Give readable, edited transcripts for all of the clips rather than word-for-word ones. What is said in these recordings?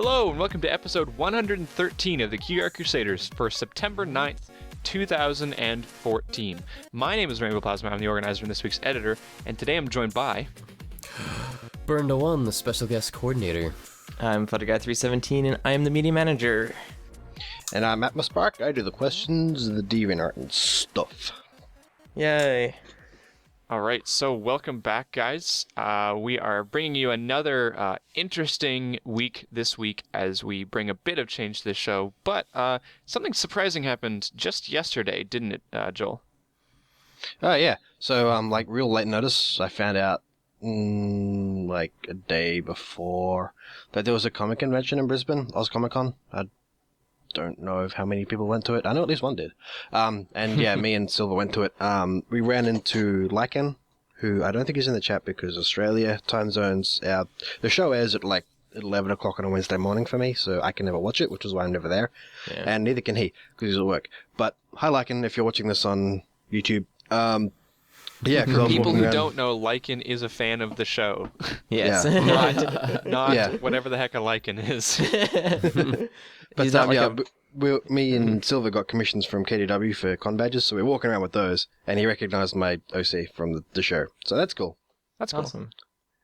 Hello and welcome to episode 113 of the Cutie Art Crusaders for September 9th, 2014. My name is Rainbow Plasma, I'm the organizer and this week's editor, and today I'm joined by... Burn to One, the special guest coordinator. I'm FlutterGuy317 and I am the media manager. And I'm Atmospark, I do the questions, the deviant art and stuff. Yay. Alright, so welcome back, guys. We are bringing you another interesting week this week as we bring a bit of change to the show, but something surprising happened just yesterday, didn't it, Joel? Oh, yeah. So, real late notice, I found out, like a day before, that there was a comic convention in Brisbane, Oz Comic Con. I don't know how many people went to it. I know at least one did. And yeah, me and Silver went to it. We ran into Lycan, who I don't think is in the chat because Australia time zones. The show airs at like 11 o'clock on a Wednesday morning for me, so I can never watch it, which is why I'm never there. Yeah. And neither can he because he's at work. But hi, Lycan, if you're watching this on YouTube. Yeah, for people who don't know, Lycan is a fan of the show. Yes. Yeah. not whatever the heck a Lycan is. But me and Silver got commissions from KDW for con badges, so we're walking around with those, and he recognized my OC from the show. So that's cool. That's cool. Awesome.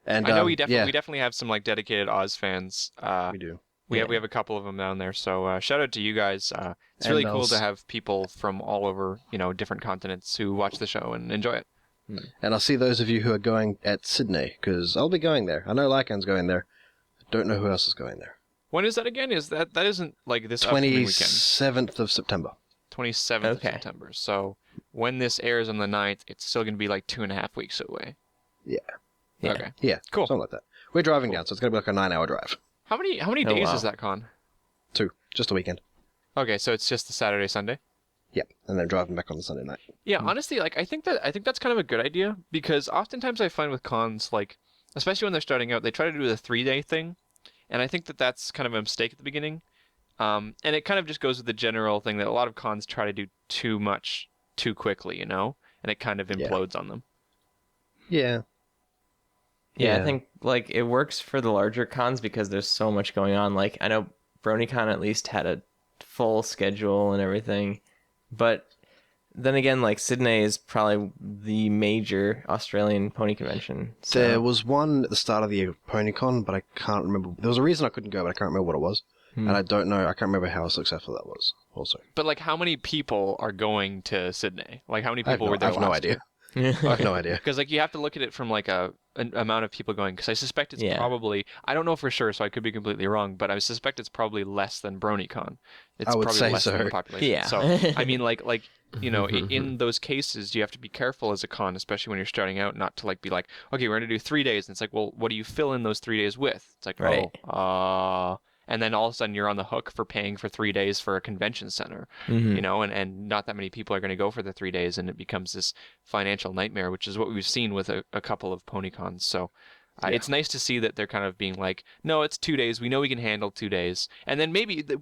And I know we definitely have some like dedicated Oz fans. We do. We have a couple of them down there. So shout out to you guys. It's really cool to have people from all over, different continents who watch the show and enjoy it. And I'll see those of you who are going at Sydney, because I'll be going there. I know Lycan's going there. I don't know who else is going there. When is that again? That isn't like this upcoming weekend? 27th of September. 27th of September. So when this airs on the 9th, it's still going to be like 2.5 weeks away. Yeah. Okay. Yeah. Cool. Something like that. We're driving down, so it's going to be like a 9-hour drive. How many days is that con? 2. Just a weekend. Okay, so it's just the Saturday, Sunday? Yep, and then driving back on the Sunday night. Yeah, honestly, I think that's kind of a good idea because oftentimes I find with cons, like especially when they're starting out, they try to do the 3-day thing, and I think that's kind of a mistake at the beginning. And it kind of just goes with the general thing that a lot of cons try to do too much too quickly, and it kind of implodes on them. Yeah. Yeah, I think like it works for the larger cons because there's so much going on. Like I know BronyCon at least had a full schedule and everything. But then again, like Sydney is probably the major Australian pony convention. So. There was one at the start of the year, PonyCon, but I can't remember. There was a reason I couldn't go, but I can't remember what it was. And I don't know. I can't remember how successful that was also. But like how many people are going to Sydney? Like how many people were there last I have no idea. I have no idea. Because like you have to look at it from like an amount of people going. Because I suspect it's probably, I don't know for sure, so I could be completely wrong, but I suspect it's probably less than BronyCon. It's I would probably say less than the so. population. Yeah. So I mean, like in those cases, you have to be careful as a con, especially when you're starting out, not to like be like, okay, we're gonna do 3 days, and it's like, well, what do you fill in those 3 days with? It's like, and then all of a sudden you're on the hook for paying for 3 days for a convention center, and not that many people are going to go for the 3 days, and it becomes this financial nightmare, which is what we've seen with a couple of PonyCons. So it's nice to see that they're kind of being like, no, it's 2 days. We know we can handle 2 days. And then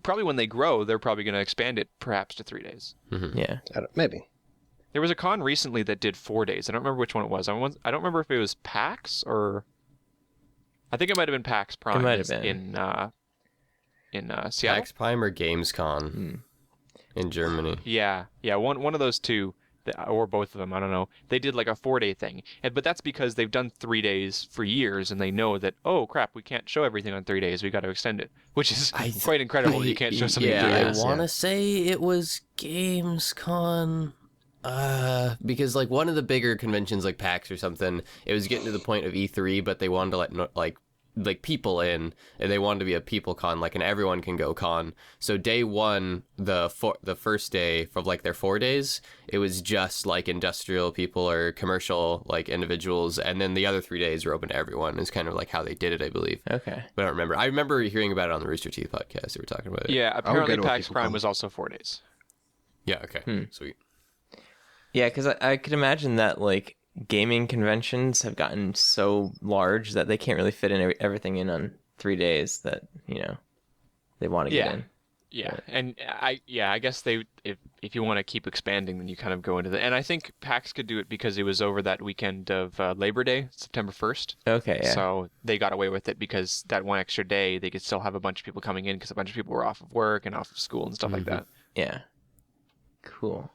probably when they grow, they're probably going to expand it perhaps to 3 days. Mm-hmm. Yeah. Maybe. There was a con recently that did 4 days. I don't remember which one it was. I don't remember if it was PAX or... I think it might have been PAX Prime. It might have been. In Seattle? PAX Prime or Gamescom in Germany. Yeah, one of those two, or both of them, I don't know. They did like a 4-day thing, but that's because they've done 3 days for years, and they know that, oh crap, we can't show everything on 3 days, we got to extend it, which is quite incredible that you can't show something in 3 days. I want to say it was Gamescom. Because like one of the bigger conventions like PAX or something, it was getting to the point of E3, but they wanted to let like people in, and they wanted to be a people con, like an everyone can go con. So day one, the first day of like their 4 days, it was just like industrial people or commercial like individuals, and then the other 3 days were open to everyone. Is kind of like how they did it, I believe. Okay, but I don't remember. I remember hearing about it on the Rooster Teeth podcast. They were talking about it. Yeah, apparently PAX Prime was also 4 days. Yeah. Okay. Sweet. Yeah, because I could imagine that like gaming conventions have gotten so large that they can't really fit in everything in on 3 days that they want to get in. Yeah, and I guess if you want to keep expanding, then you kind of go into and I think PAX could do it because it was over that weekend of Labor Day, September 1st. Okay, yeah. So they got away with it because that one extra day, they could still have a bunch of people coming in because a bunch of people were off of work and off of school and stuff like that. Yeah. Cool.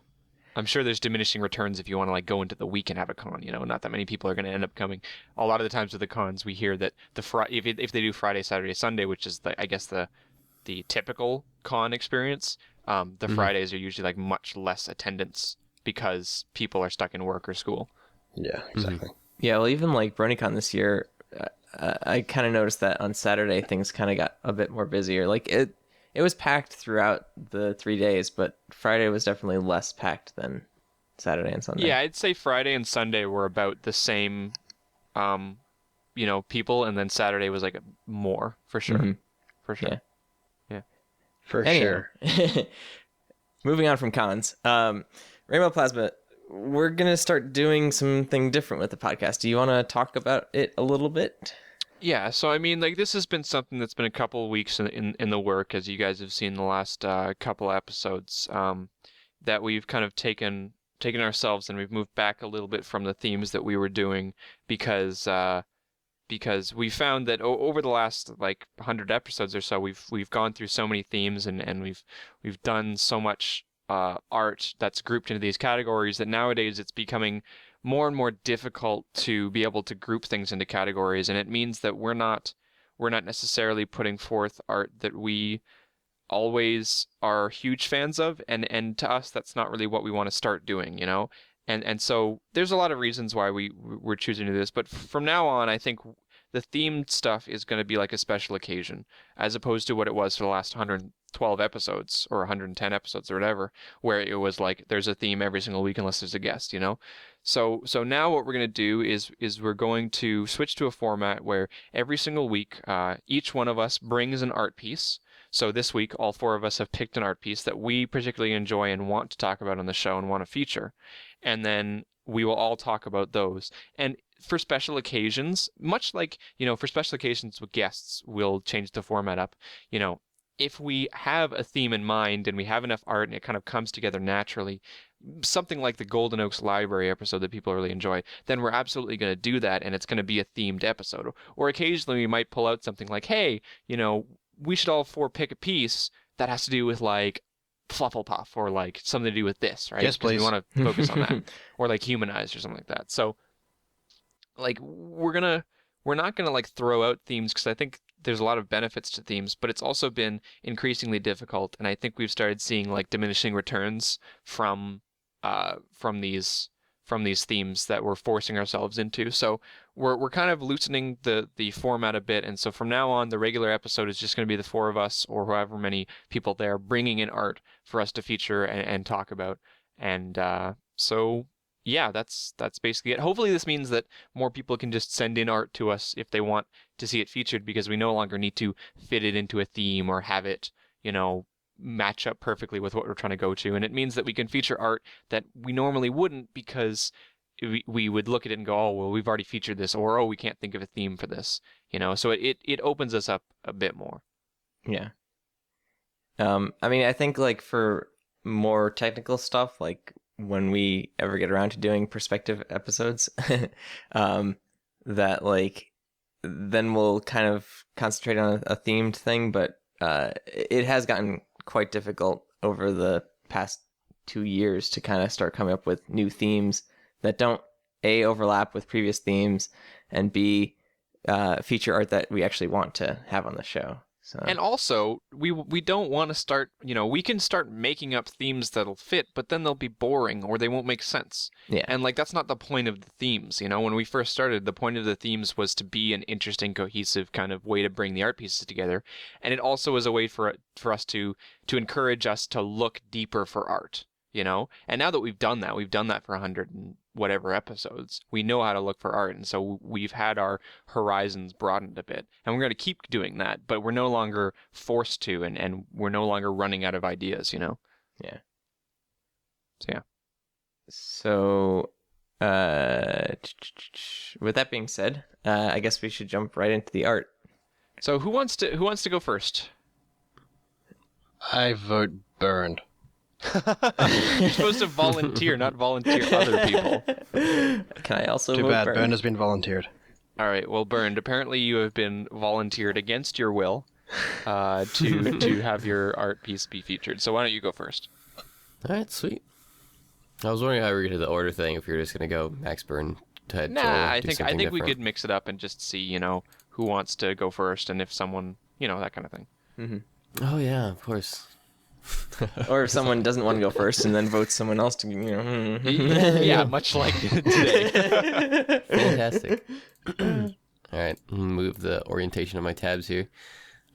I'm sure there's diminishing returns if you want to like go into the week and have a con. Not that many people are going to end up coming. A lot of the times with the cons, we hear that if they do Friday, Saturday, Sunday, which is I guess the typical con experience, the Fridays are usually like much less attendance because people are stuck in work or school. Yeah, exactly. Yeah, well, even like BronyCon this year, I kind of noticed that on Saturday things kind of got a bit more busier. Like it was packed throughout the 3 days, but Friday was definitely less packed than Saturday and Sunday. Yeah, I'd say Friday and Sunday were about the same, people, and then Saturday was like more for sure, for sure. Yeah. For Anyhow, sure. moving on from cons, Rainbow Plasma, we're going to start doing something different with the podcast. Do you want to talk about it a little bit? Yeah, so I mean, like this has been something that's been a couple of weeks in the work, as you guys have seen the last couple episodes, that we've kind of taken ourselves and we've moved back a little bit from the themes that we were doing because we found that over the last like 100 episodes or so, we've gone through so many themes and we've done so much art that's grouped into these categories that nowadays it's becoming more and more difficult to be able to group things into categories, and it means that we're not necessarily putting forth art that we always are huge fans of, and to us that's not really what we want to start doing, and so there's a lot of reasons why we're choosing to do this, but from now on I think the themed stuff is going to be like a special occasion as opposed to what it was for the last 112 episodes or 110 episodes or whatever, where it was like there's a theme every single week unless there's a guest, So now what we're going to do is we're going to switch to a format where every single week each one of us brings an art piece. So this week all four of us have picked an art piece that we particularly enjoy and want to talk about on the show and want to feature. And then we will all talk about those. And for special occasions, much like, for special occasions with guests, we'll change the format up. If we have a theme in mind and we have enough art and it kind of comes together naturally, something like the Golden Oaks Library episode that people really enjoy, then we're absolutely going to do that, and it's going to be a themed episode. Or occasionally we might pull out something like, hey, we should all four pick a piece that has to do with like Flufflepuff or like something to do with this, right? Yes, please. We want to focus on that. Or like Humanized or something like that. So like we're not gonna like throw out themes because I think there's a lot of benefits to themes, but it's also been increasingly difficult, and I think we've started seeing like diminishing returns from these themes that we're forcing ourselves into. So we're kind of loosening the format a bit, and so from now on the regular episode is just going to be the four of us or however many people there bringing in art for us to feature and talk about, and so yeah, that's basically it. Hopefully this means that more people can just send in art to us if they want to see it featured, because we no longer need to fit it into a theme or have it, match up perfectly with what we're trying to go to. And it means that we can feature art that we normally wouldn't, because we would look at it and go, oh, well, we've already featured this, or, oh, we can't think of a theme for this, so it opens us up a bit more. Yeah. I mean, I think like for more technical stuff, like when we ever get around to doing perspective episodes, that like then we'll kind of concentrate on a themed thing, but it has gotten quite difficult over the past 2 years to kind of start coming up with new themes that don't A, overlap with previous themes, and B, feature art that we actually want to have on the show. So. And also, we don't want to start, we can start making up themes that'll fit, but then they'll be boring or they won't make sense. Yeah. And like that's not the point of the themes. When we first started, the point of the themes was to be an interesting, cohesive kind of way to bring the art pieces together, and it also was a way for us to encourage us to look deeper for art. And now that we've done that for 100 and whatever episodes, we know how to look for art, and so we've had our horizons broadened a bit, and we're going to keep doing that, but we're no longer forced to, and we're no longer running out of ideas. Yeah. So yeah. So with that being said, I guess we should jump right into the art. So who wants to go first? I vote burned. You're supposed to volunteer, not volunteer other people. Can I also Too vote bad. Burn? Burn has been volunteered. All right, well, Burned, apparently you have been volunteered against your will to have your art piece be featured. So why don't you go first? All right, sweet. I was wondering how we were going to do the order thing, if you're just going to go Max, Burn, Ted, Nah, Joel, I do think something we different. could mix it up and just see, who wants to go first and if someone, that kind of thing. Oh, yeah, of course. Or if someone doesn't want to go first and then votes someone else to, Yeah, much like today. Fantastic. All right, move the orientation of my tabs here.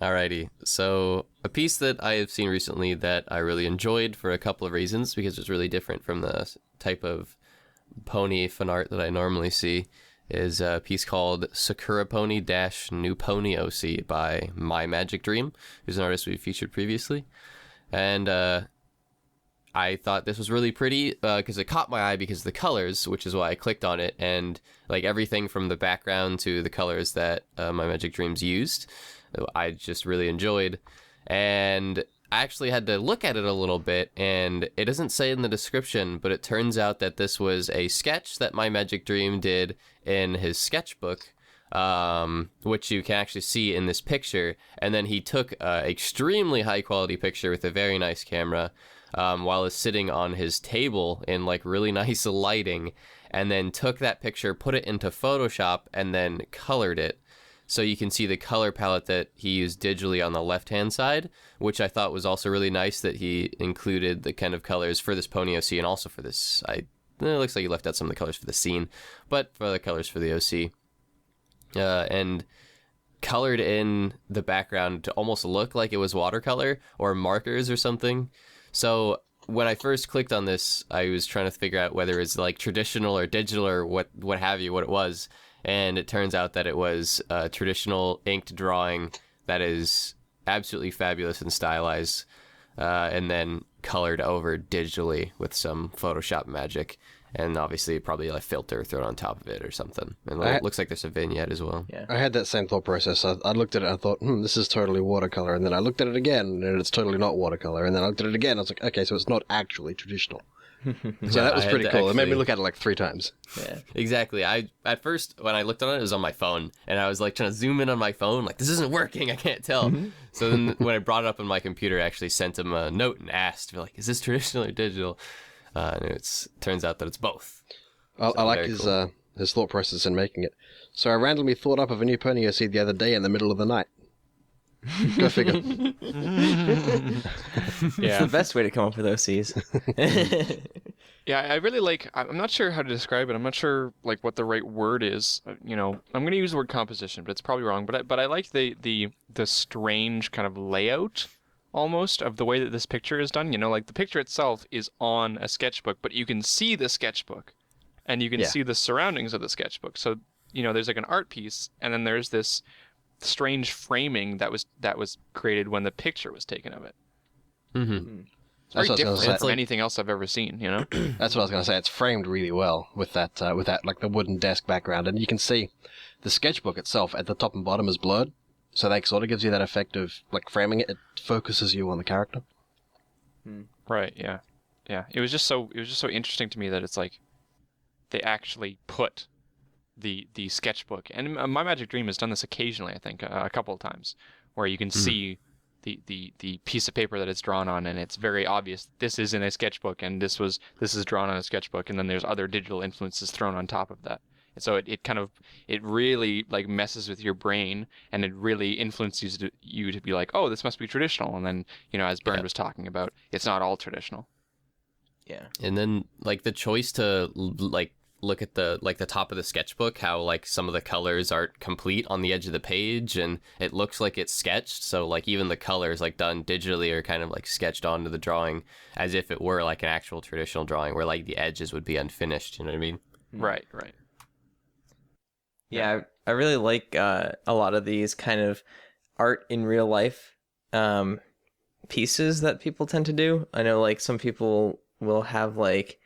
Alrighty, so a piece that I have seen recently that I really enjoyed for a couple of reasons, because it's really different from the type of pony fan art that I normally see, is a piece called Sakura Pony - New Pony OC by My Magic Dream, who's an artist we've featured previously. And I thought this was really pretty because it caught my eye because of the colors, which is why I clicked on it. And like everything from the background to the colors that My Magic Dreams used, I just really enjoyed. And I actually had to look at it a little bit, and it doesn't say in the description, but it turns out that this was a sketch that My Magic Dream did in his sketchbook, which you can actually see in this picture. And then he took an extremely high quality picture with a very nice camera while he's sitting on his table in like really nice lighting, and then took that picture, put it into Photoshop, and then colored it. So you can see the color palette that he used digitally on the left-hand side, which I thought was also really nice that he included the kind of colors for this Pony OC and also for this. It looks like he left out some of the colors for the scene, but for the colors for the OC. And colored in the background to almost look like it was watercolor or markers or something. So when I first clicked on this, I was trying to figure out whether it's like traditional or digital or what have you, what it was. And it turns out that it was a traditional inked drawing that is absolutely fabulous and stylized, and then colored over digitally with some Photoshop magic. And obviously probably a filter thrown on top of it or something. And it looks like there's a vignette as well. Yeah. I had that same thought process. I looked at it and I thought, this is totally watercolor. And then I looked at it again and it's totally not watercolor. And then I looked at it again. I was like, okay, so it's not actually traditional. So that was pretty cool. It made me look at it like 3 times. Yeah. Exactly. At first, when I looked on it, it was on my phone. And I was like trying to zoom in on my phone. Like, this isn't working. I can't tell. So then when I brought it up on my computer, I actually sent him a note and asked, like, is this traditional or digital? And it turns out that it's both. I like his cool. His thought process in making it. So I randomly thought up of a new pony I see the other day in the middle of the night. Go figure. It's the best way to come up with OCs. Yeah, I really like. I'm not sure how to describe it. I'm not sure like what the right word is. I'm going to use the word composition, but it's probably wrong. But I like the strange kind of layout almost of the way that this picture is done. Like the picture itself is on a sketchbook, but you can see the sketchbook, and you can see the surroundings of the sketchbook. So there's like an art piece, and then there's this strange framing that was created when the picture was taken of it. Mm-hmm. It's very That's what I was different gonna from say. anything else I've ever seen. That's what I was going to say. It's framed really well with that like the wooden desk background, and you can see the sketchbook itself at the top and bottom is blurred, so that sort of gives you that effect of like framing it. It focuses you on the character. Right. Yeah. Yeah. It was just so interesting to me that it's like they actually put the sketchbook, and My Magic Dream has done this occasionally. I think a couple of times where you can see the piece of paper that it's drawn on, and it's very obvious this is in a sketchbook, and this is drawn on a sketchbook, and then there's other digital influences thrown on top of that. And so it really like messes with your brain, and it really influences you to be like, oh, this must be traditional. And then as Bernd was talking about, it's not all traditional. Yeah. And then like the choice to like look at the top of the sketchbook, how like some of the colors aren't complete on the edge of the page, and it looks like it's sketched. So like even the colors like done digitally are kind of like sketched onto the drawing as if it were like an actual traditional drawing where like the edges would be unfinished. You know what I mean? Right. Yeah, I really like a lot of these kind of art in real life pieces that people tend to do. I know like some people will have like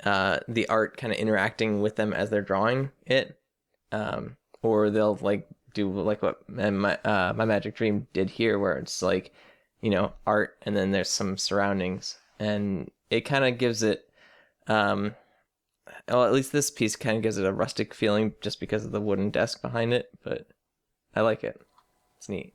the art kind of interacting with them as they're drawing it, or they'll like do like what My Magic Dream did here, where it's like art and then there's some surroundings, and it kind of gives it, well, at least this piece kind of gives it a rustic feeling just because of the wooden desk behind it, but I like it. It's neat.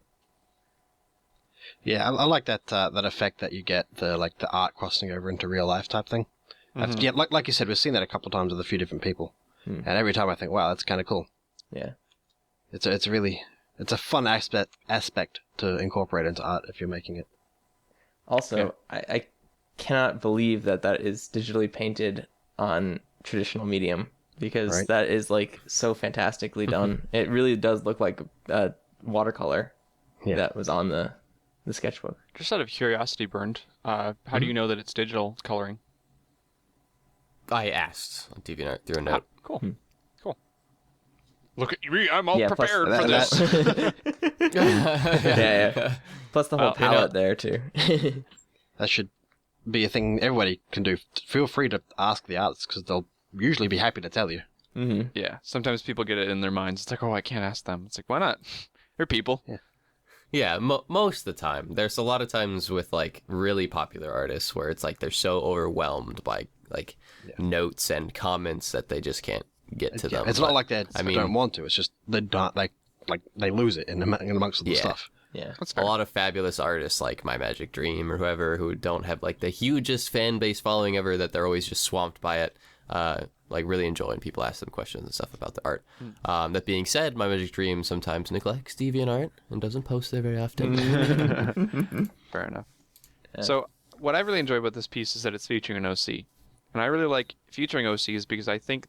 Yeah, I like that that effect that you get, the art crossing over into real life type thing. Yeah, like you said, we've seen that a couple of times with a few different people, and every time I think, wow, that's kind of cool. Yeah, it's a fun aspect to incorporate into art if you're making it. Also, I cannot believe that is digitally painted on traditional medium, because that is like so fantastically done. It really does look like a watercolor that was on the sketchbook. Just out of curiosity, Bernd, how do you know that it's digital coloring? I asked on DeviantArt through a note. Cool. Cool. Look at me, I'm all prepared plus for this. yeah. Plus the whole palette there too. That should be a thing everybody can do. Feel free to ask the artists, because they'll usually be happy to tell you. Mm-hmm. Yeah, sometimes people get it in their minds. It's like, oh, I can't ask them. It's like, why not? They're people. Yeah, most of the time. There's a lot of times with like really popular artists where it's like they're so overwhelmed by like notes and comments that they just can't get to them. It's not like they don't want to. It's just they lose it in amongst the stuff. Yeah, that's fair. A lot of fabulous artists like My Magic Dream or whoever who don't have like the hugest fan base following ever, that they're always just swamped by it. Like really enjoy when people ask them questions and stuff about the art. That being said, My Magic Dream sometimes neglects DeviantArt and doesn't post there very often. Fair enough. Yeah. So what I really enjoy about this piece is that it's featuring an OC. And I really like featuring OCs because I think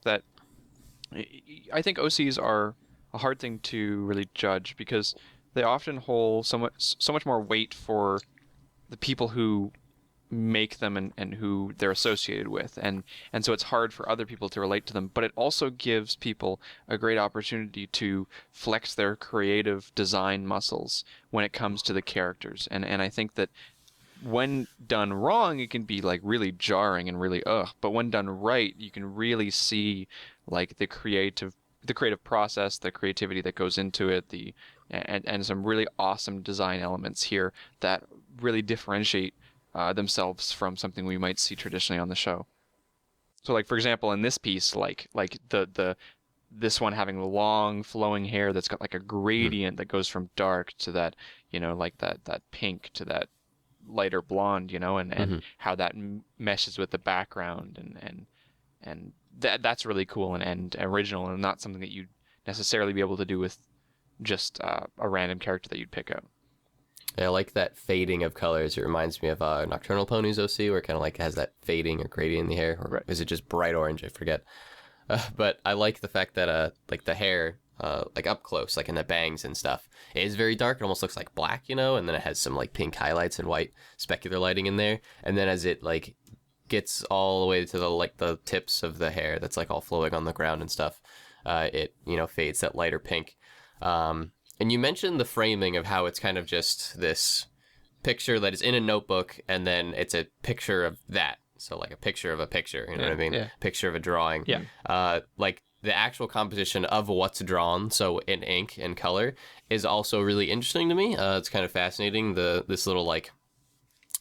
OCs are a hard thing to really judge, because they often hold so much more weight for the people who make them and who they're associated with, and so it's hard for other people to relate to them, but it also gives people a great opportunity to flex their creative design muscles when it comes to the characters, and I think that when done wrong it can be like really jarring and really but when done right you can really see like the creative process, the creativity that goes into it, and some really awesome design elements here that really differentiate themselves from something we might see traditionally on the show. So like for example in this piece, like this one having long flowing hair that's got like a gradient that goes from dark to that, like that pink to that lighter blonde, and how that meshes with the background, and that's really cool and original, and not something that you'd necessarily be able to do with just a random character that you'd pick out. Yeah, I like that fading of colors. It reminds me of Nocturnal Pony's OC, where it kind of like has that fading or gradient in the hair. Or is it just bright orange? I forget. But I like the fact that like the hair, like up close, like in the bangs and stuff, it is very dark. It almost looks like black, and then it has some like pink highlights and white specular lighting in there. And then as it like gets all the way to the tips of the hair that's like all flowing on the ground and stuff, it fades that lighter pink. And you mentioned the framing of how it's kind of just this picture that is in a notebook, and then it's a picture of that. So like a picture of a picture, you know what I mean? Yeah. Picture of a drawing. Yeah. Like the actual composition of what's drawn, so in ink and color, is also really interesting to me. It's kind of fascinating, this little like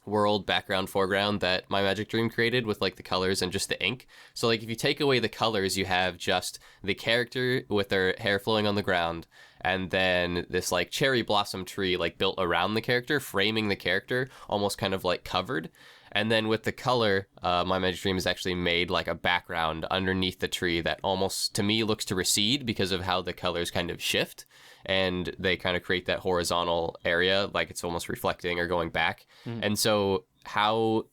world background foreground that My Magic Dream created with like the colors and just the ink. So like if you take away the colors, you have just the character with their hair flowing on the ground, and then this like cherry blossom tree like built around the character, framing the character, almost kind of like covered. And then with the color, My Magic Dream is actually made like a background underneath the tree that almost to me looks to recede because of how the colors kind of shift, and they kind of create that horizontal area, like it's almost reflecting or going back. And so how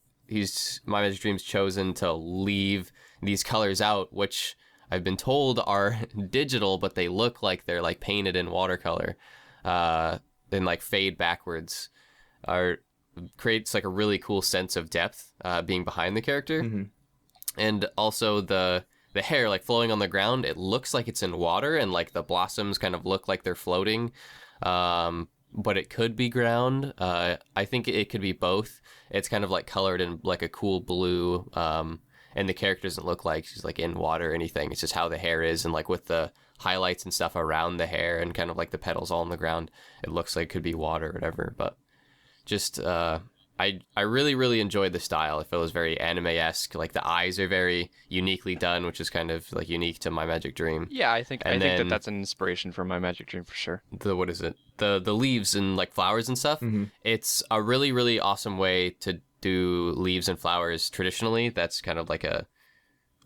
My Magic Dream's chosen to leave these colors out, which I've been told are digital, but they look like they're like painted in watercolor, and like fade backwards, creates like a really cool sense of depth being behind the character. And also the hair like flowing on the ground, it looks like it's in water, and like the blossoms kind of look like they're floating, but it could be ground. I think it could be both. It's kind of like colored in like a cool blue, and the character doesn't look like she's like in water or anything. It's just how the hair is, and like with the highlights and stuff around the hair and kind of like the petals all on the ground, it looks like it could be water or whatever. But just I I really, really enjoyed the style. It feels very anime-esque. Like the eyes are very uniquely done, which is kind of like unique to My Magic Dream. Yeah, I think And that then that's an inspiration for My Magic Dream for sure. what is it? The leaves and like flowers and stuff. It's a really, really awesome way to do leaves and flowers traditionally. That's kind of like a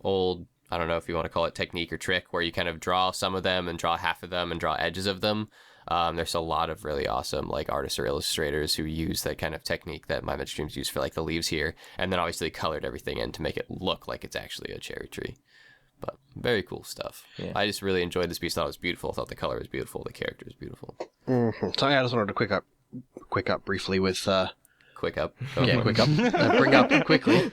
old, I don't know if you want to call it technique or trick, where you kind of draw some of them and draw half of them and draw edges of them. There's a lot of really awesome like artists or illustrators who use that kind of technique that My Magic Dreams use for like the leaves here, and then obviously colored everything in to make it look like it's actually a cherry tree. But very cool stuff. Yeah. I just really enjoyed this piece. Thought it was beautiful. Thought the color was beautiful. The character was beautiful. So I just wanted to quick up briefly with Quick up. yeah, quick up. Bring up quickly.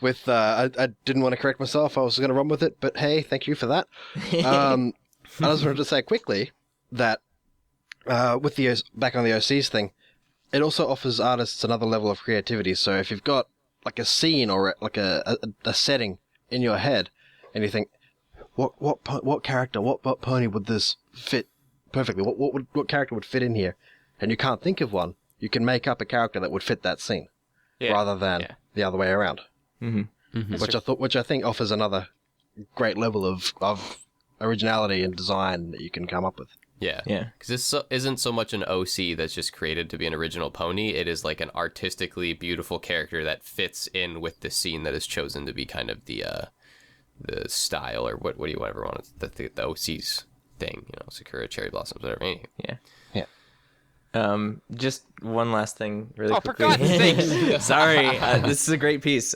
With I didn't want to correct myself. I was going to run with it, but hey, thank you for that. I just wanted to say quickly that with the back on the OCs thing, it also offers artists another level of creativity. So if you've got like a scene or like a setting in your head, and you think, what character, what pony would this fit perfectly? What character would fit in here? And you can't think of one. You can make up a character that would fit that scene, rather than the other way around. Which I think offers another great level of originality and design that you can come up with. Yeah. Because this isn't so much an OC that's just created to be an original pony. It is like an artistically beautiful character that fits in with the scene that is chosen to be kind of the style, or what do you ever want it, the OC's thing, Sakura, cherry blossoms, whatever. Anyway. Yeah. Just one last thing really quickly. For God's sakes. Sorry, this is a great piece.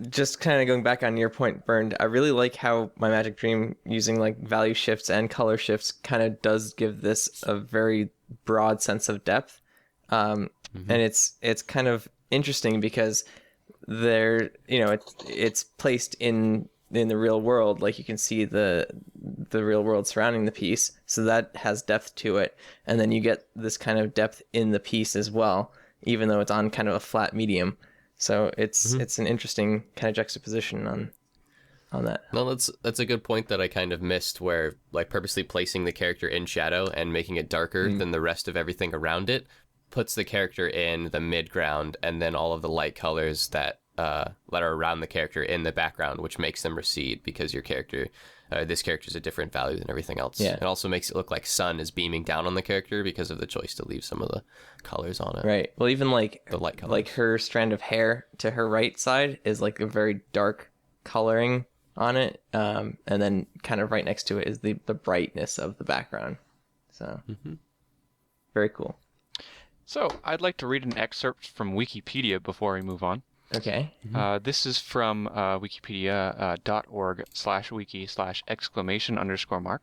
Just kind of going back on your point, Burned, I really like how My Magic Dream, using like value shifts and color shifts, kind of does give this a very broad sense of depth. And it's kind of interesting because it's placed in the real world. Like you can see the real world surrounding the piece, so that has depth to it, and then you get this kind of depth in the piece as well, even though it's on kind of a flat medium. So it's an interesting kind of juxtaposition on that. No, that's a good point that I kind of missed, where like purposely placing the character in shadow and making it darker than the rest of everything around it puts the character in the midground, and then all of the light colors that are around the character in the background, which makes them recede because this character is a different value than everything else. Yeah. It also makes it look like sun is beaming down on the character because of the choice to leave some of the colors on it. Right. Well, even like the light colors. Like her strand of hair to her right side is like a very dark coloring on it, and then kind of right next to it is the brightness of the background. So very cool. So I'd like to read an excerpt from Wikipedia before we move on. Okay. This is from wikipedia.org/wiki/exclamation_mark.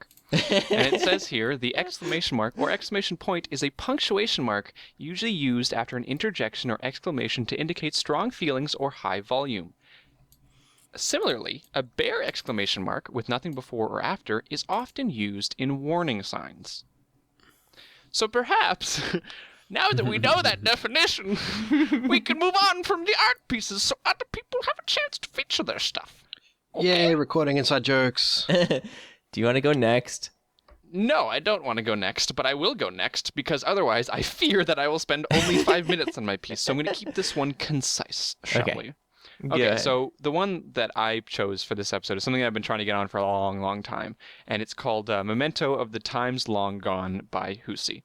And it says here, the exclamation mark or exclamation point is a punctuation mark usually used after an interjection or exclamation to indicate strong feelings or high volume. Similarly, a bare exclamation mark with nothing before or after is often used in warning signs. So perhaps... now that we know that definition, we can move on from the art pieces so other people have a chance to feature their stuff. Okay? Yay, recording inside jokes. Do you want to go next? No, I don't want to go next, but I will go next because otherwise I fear that I will spend only 5 minutes on my piece. So I'm going to keep this one concise, shall we? Okay, so the one that I chose for this episode is something I've been trying to get on for a long, long time, and it's called Memento of the Times Long Gone by Husi.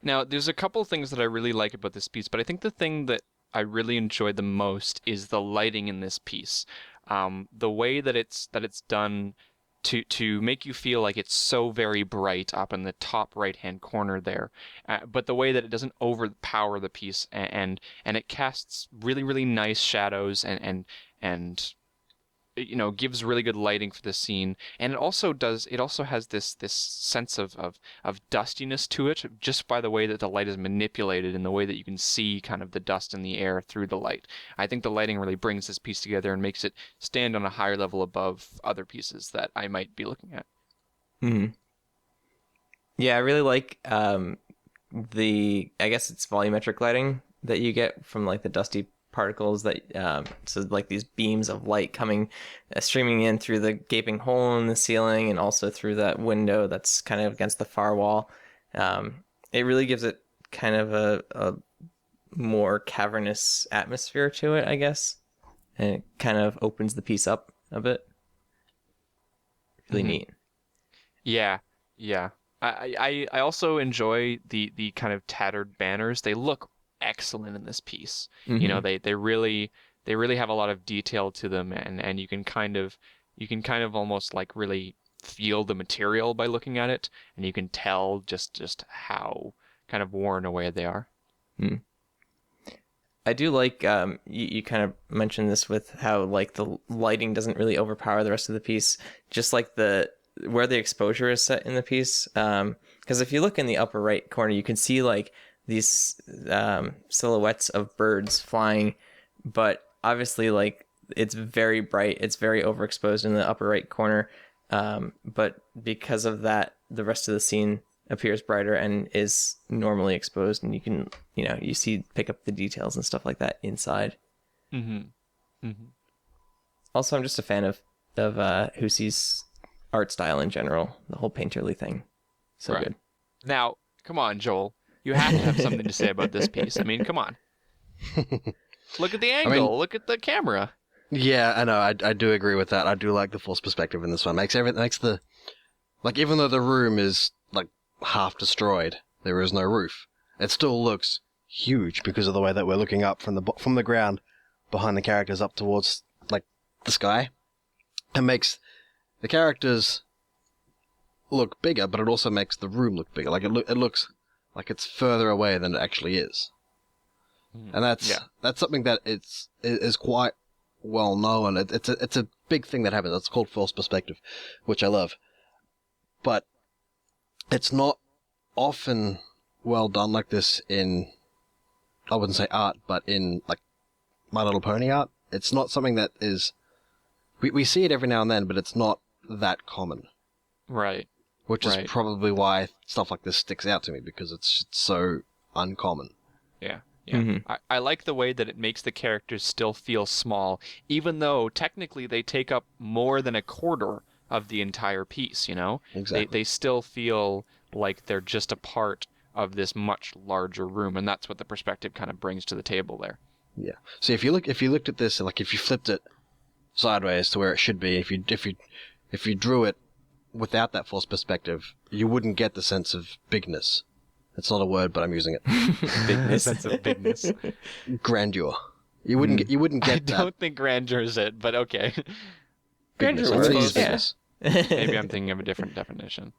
Now, there's a couple things that I really like about this piece, but I think the thing that I really enjoyed the most is the lighting in this piece. The way that it's done to make you feel like it's so very bright up in the top right-hand corner there, but the way that it doesn't overpower the piece, and it casts really, really nice shadows and gives really good lighting for the scene, and it also has this sense of dustiness to it just by the way that the light is manipulated and the way that you can see kind of the dust in the air through the light. I think the lighting really brings this piece together and makes it stand on a higher level above other pieces that I might be looking at. Yeah, I really like I guess it's volumetric lighting that you get from like the dusty particles that so like these beams of light coming streaming in through the gaping hole in the ceiling and also through that window that's kind of against the far wall. It really gives it kind of a more cavernous atmosphere to it, I guess. And it kind of opens the piece up a bit. Really neat. Yeah, yeah. I also enjoy the kind of tattered banners. They look excellent in this piece. You know, they really have a lot of detail to them, and you can kind of almost like really feel the material by looking at it, and you can tell just how kind of worn away they are. I do like you kind of mentioned this with how like the lighting doesn't really overpower the rest of the piece, just like the where the exposure is set in the piece. Because if you look in the upper right corner, you can see like these silhouettes of birds flying, but obviously like it's very bright, it's very overexposed in the upper right corner. But because of that, the rest of the scene appears brighter and is normally exposed, and you can, you pick up the details and stuff like that inside. Also, I'm just a fan of Hoosie's art style in general, the whole painterly thing. So Right. good. Now, come on, Joel. You have to have something to say about this piece. I mean, come on. Look at the angle. Look at the camera. Yeah, I know. I do agree with that. I do like the false perspective in this one. Makes the like, even though the room is like half destroyed, there is no roof. It still looks huge because of the way that we're looking up from the ground behind the characters up towards like the sky. It makes the characters look bigger, but it also makes the room look bigger. Like it looks like it's further away than it actually is. And that's something that is quite well known. It's a big thing that happens. It's called false perspective, which I love. But it's not often well done like this in, I wouldn't say art, but in like My Little Pony art. It's not something that is, we see it every now and then, but it's not that common. Right. Which is probably why stuff like this sticks out to me, because it's so uncommon. Yeah. Yeah. I like the way that it makes the characters still feel small, even though technically they take up more than a quarter of the entire piece, Exactly. They still feel like they're just a part of this much larger room, and that's what the perspective kind of brings to the table there. Yeah. So if you looked at this, like if you flipped it sideways to where it should be, if you drew it without that false perspective, you wouldn't get the sense of bigness. It's not a word, but I'm using it. Bigness. Sense of bigness. Grandeur. You wouldn't get I that. don't think grandeur is it, but okay. Bigness. Grandeur Let's use works, bigness. Maybe I'm thinking of a different definition.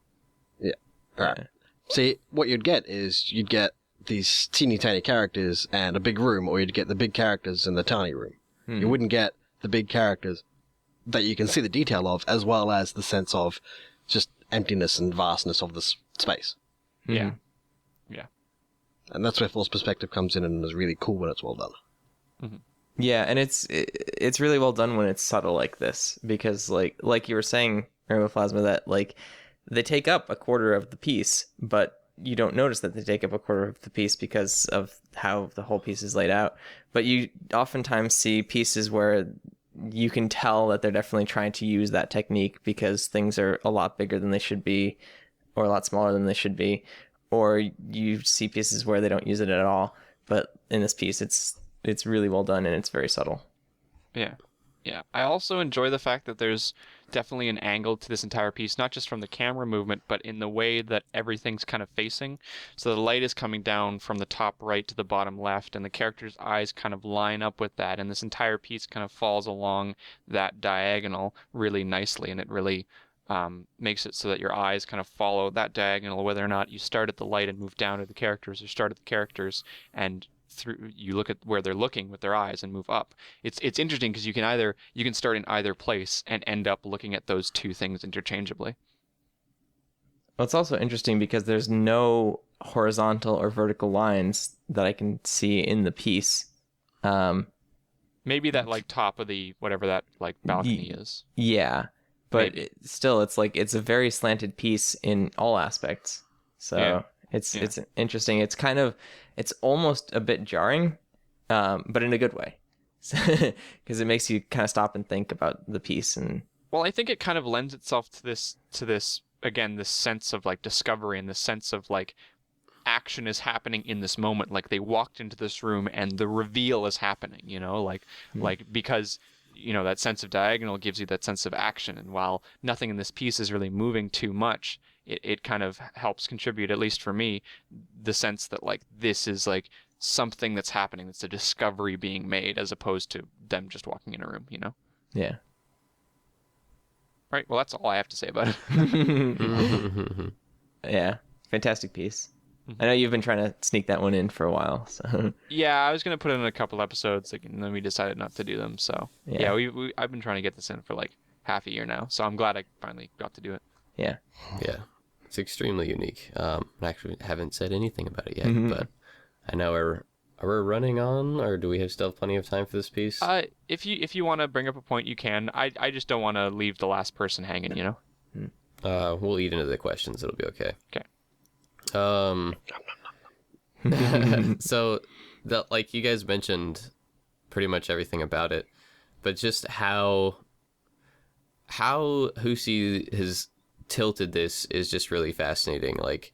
Yeah. All right. See, what you'd get is you'd get these teeny tiny characters and a big room, or you'd get the big characters in the tiny room. You wouldn't get the big characters that you can see the detail of, as well as the sense of just emptiness and vastness of this space. Yeah. Yeah. And that's where false perspective comes in and is really cool when it's well done. Yeah, and it's really well done when it's subtle like this, because like you were saying, Rainbow Plasma, that like they take up a quarter of the piece, but you don't notice that they take up a quarter of the piece because of how the whole piece is laid out. But you oftentimes see pieces where you can tell that they're definitely trying to use that technique because things are a lot bigger than they should be, or a lot smaller than they should be. Or you see pieces where they don't use it at all. But in this piece, it's really well done and it's very subtle. Yeah. Yeah. I also enjoy the fact that there's definitely an angle to this entire piece, not just from the camera movement, but in the way that everything's kind of facing. So the light is coming down from the top right to the bottom left, and the character's eyes kind of line up with that. And this entire piece kind of falls along that diagonal really nicely, and it really makes it so that your eyes kind of follow that diagonal, whether or not you start at the light and move down to the characters, or start at the characters and you look at where they're looking with their eyes and move up. It's interesting because you can start in either place and end up looking at those two things interchangeably. Well, it's also interesting because there's no horizontal or vertical lines that I can see in the piece. Maybe that like top of the whatever that like balcony is. Yeah. But still, it's like it's a very slanted piece in all aspects. So it's interesting. It's kind of, it's almost a bit jarring, but in a good way, because it makes you kind of stop and think about the piece. And well, I think it kind of lends itself to this again, this sense of like discovery and this sense of like action is happening in this moment. Like they walked into this room and the reveal is happening, like because that sense of diagonal gives you that sense of action. And while nothing in this piece is really moving too much, it kind of helps contribute, at least for me, the sense that like this is like something that's happening. It's a discovery being made as opposed to them just walking in a room, Yeah. Right. Well, that's all I have to say about it. Yeah. Fantastic piece. I know you've been trying to sneak that one in for a while, so. Yeah, I was gonna put in a couple episodes, and then we decided not to do them. So Yeah. I've been trying to get this in for like half a year now. So I'm glad I finally got to do it. Yeah. Yeah, it's extremely unique. I actually haven't said anything about it yet, but I know are we running on, or do we have still plenty of time for this piece? If you want to bring up a point, you can. I just don't want to leave the last person hanging. We'll eat into the questions. It'll be okay. Okay. So that, like, you guys mentioned pretty much everything about it, but just how Husi has tilted this is just really fascinating. Like,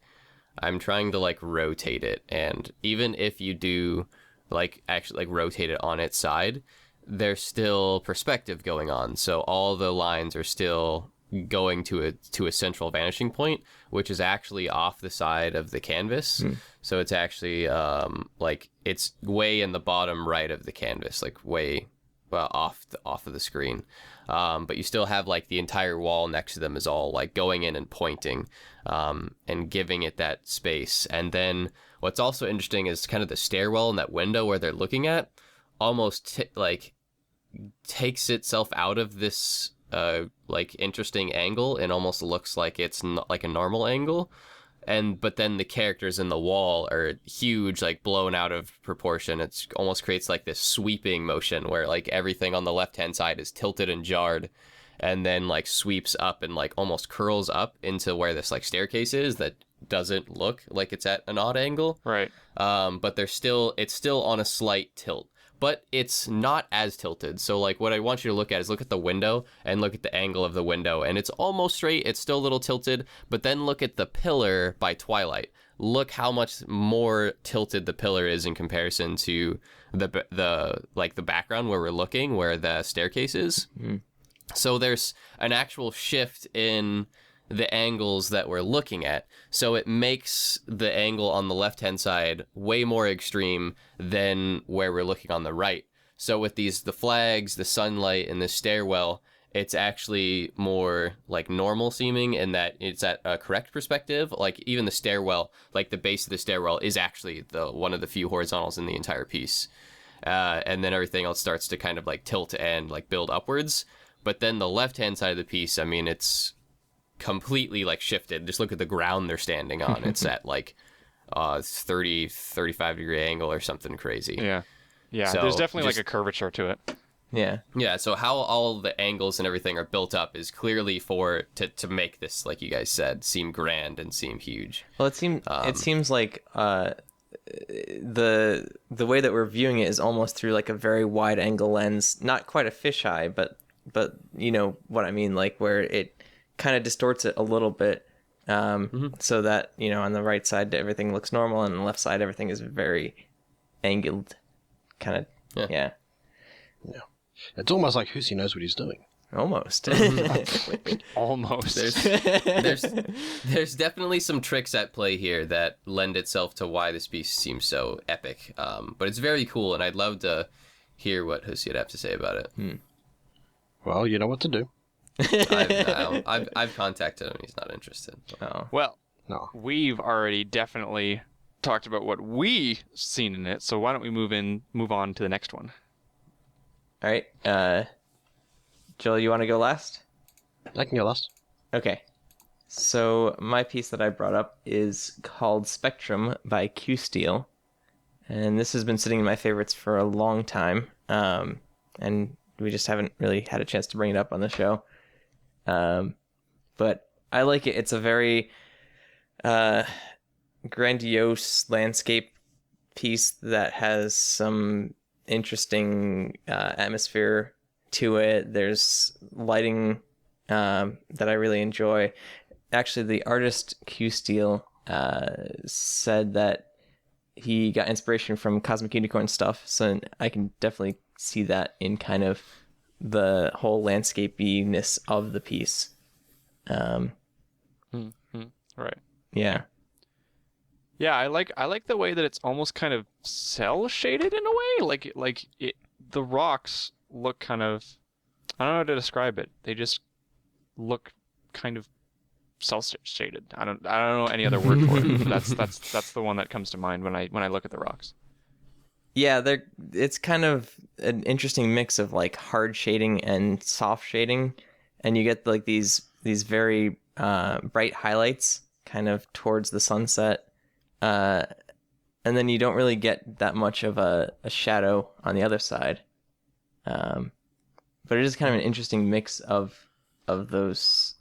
I'm trying to like rotate it, and even if you do like actually like rotate it on its side, there's still perspective going on. So all the lines are still going to a central vanishing point, which is actually off the side of the canvas. So it's actually like it's way in the bottom right of the canvas, like way off of the screen. But you still have like the entire wall next to them is all like going in and pointing, and giving it that space. And then what's also interesting is kind of the stairwell and that window where they're looking at almost like takes itself out of this like interesting angle and almost looks like it's not like a normal angle. But then the characters in the wall are huge, like blown out of proportion. It's almost creates like this sweeping motion where like everything on the left hand side is tilted and jarred, and then like sweeps up and like almost curls up into where this like staircase is that doesn't look like it's at an odd angle. Right. But it's still on a slight tilt, but it's not as tilted. So like what I want you to look at is look at the window and look at the angle of the window, and it's almost straight. It's still a little tilted, but then look at the pillar by Twilight. Look how much more tilted the pillar is in comparison to the like the background where we're looking, where the staircase is. So there's an actual shift in the angles that we're looking at. So it makes the angle on the left-hand side way more extreme than where we're looking on the right. So with the flags, the sunlight, and the stairwell, it's actually more like normal seeming in that it's at a correct perspective. Like even the stairwell, like the base of the stairwell is actually one of the few horizontals in the entire piece. And then everything else starts to kind of like tilt and like build upwards. But then the left-hand side of the piece, I mean, it's completely like shifted. Just look at the ground they're standing on. It's at like 35 degree angle or something crazy. Yeah, So there's definitely just- like a curvature to it. Yeah, so how all the angles and everything are built up is clearly to make this, like you guys said, seem grand and seem huge. Well, it seems like the way that we're viewing it is almost through like a very wide angle lens, not quite a fisheye, but you know what I mean, like where it kind of distorts it a little bit, so that, you know, on the right side everything looks normal, and on the left side everything is very angled, kind of. Yeah. It's almost like Husi knows what he's doing. Almost. Almost. There's definitely some tricks at play here that lend itself to why this piece seems so epic. But it's very cool, and I'd love to hear what Husi would have to say about it. Well, you know what to do. I've contacted him. He's not interested. Oh. Well, No. we've already definitely talked about what we seen in it, so why don't we move on to the next one? All right. Joel, you want to go last? I can go last. Okay. So my piece that I brought up is called Spectrum by Q Steel. And this has been sitting in my favorites for a long time. And we just haven't really had a chance to bring it up on the show. But I like it. It's a very grandiose landscape piece that has some interesting atmosphere to it. There's lighting that I really enjoy. Actually, the artist Q Steel said that he got inspiration from Cosmic Unicorn stuff. So I can definitely see that in kind of the whole landscapiness of the piece. Right. Yeah. Yeah, I like the way that it's almost kind of cell shaded in a way. The rocks look kind of, I don't know how to describe it. They just look kind of cell shaded. I don't know any other word for it. But that's the one that comes to mind when I look at the rocks. Yeah, it's kind of an interesting mix of like hard shading and soft shading, and you get like these very bright highlights kind of towards the sunset. And then you don't really get that much of a shadow on the other side. But it is kind of an interesting mix of those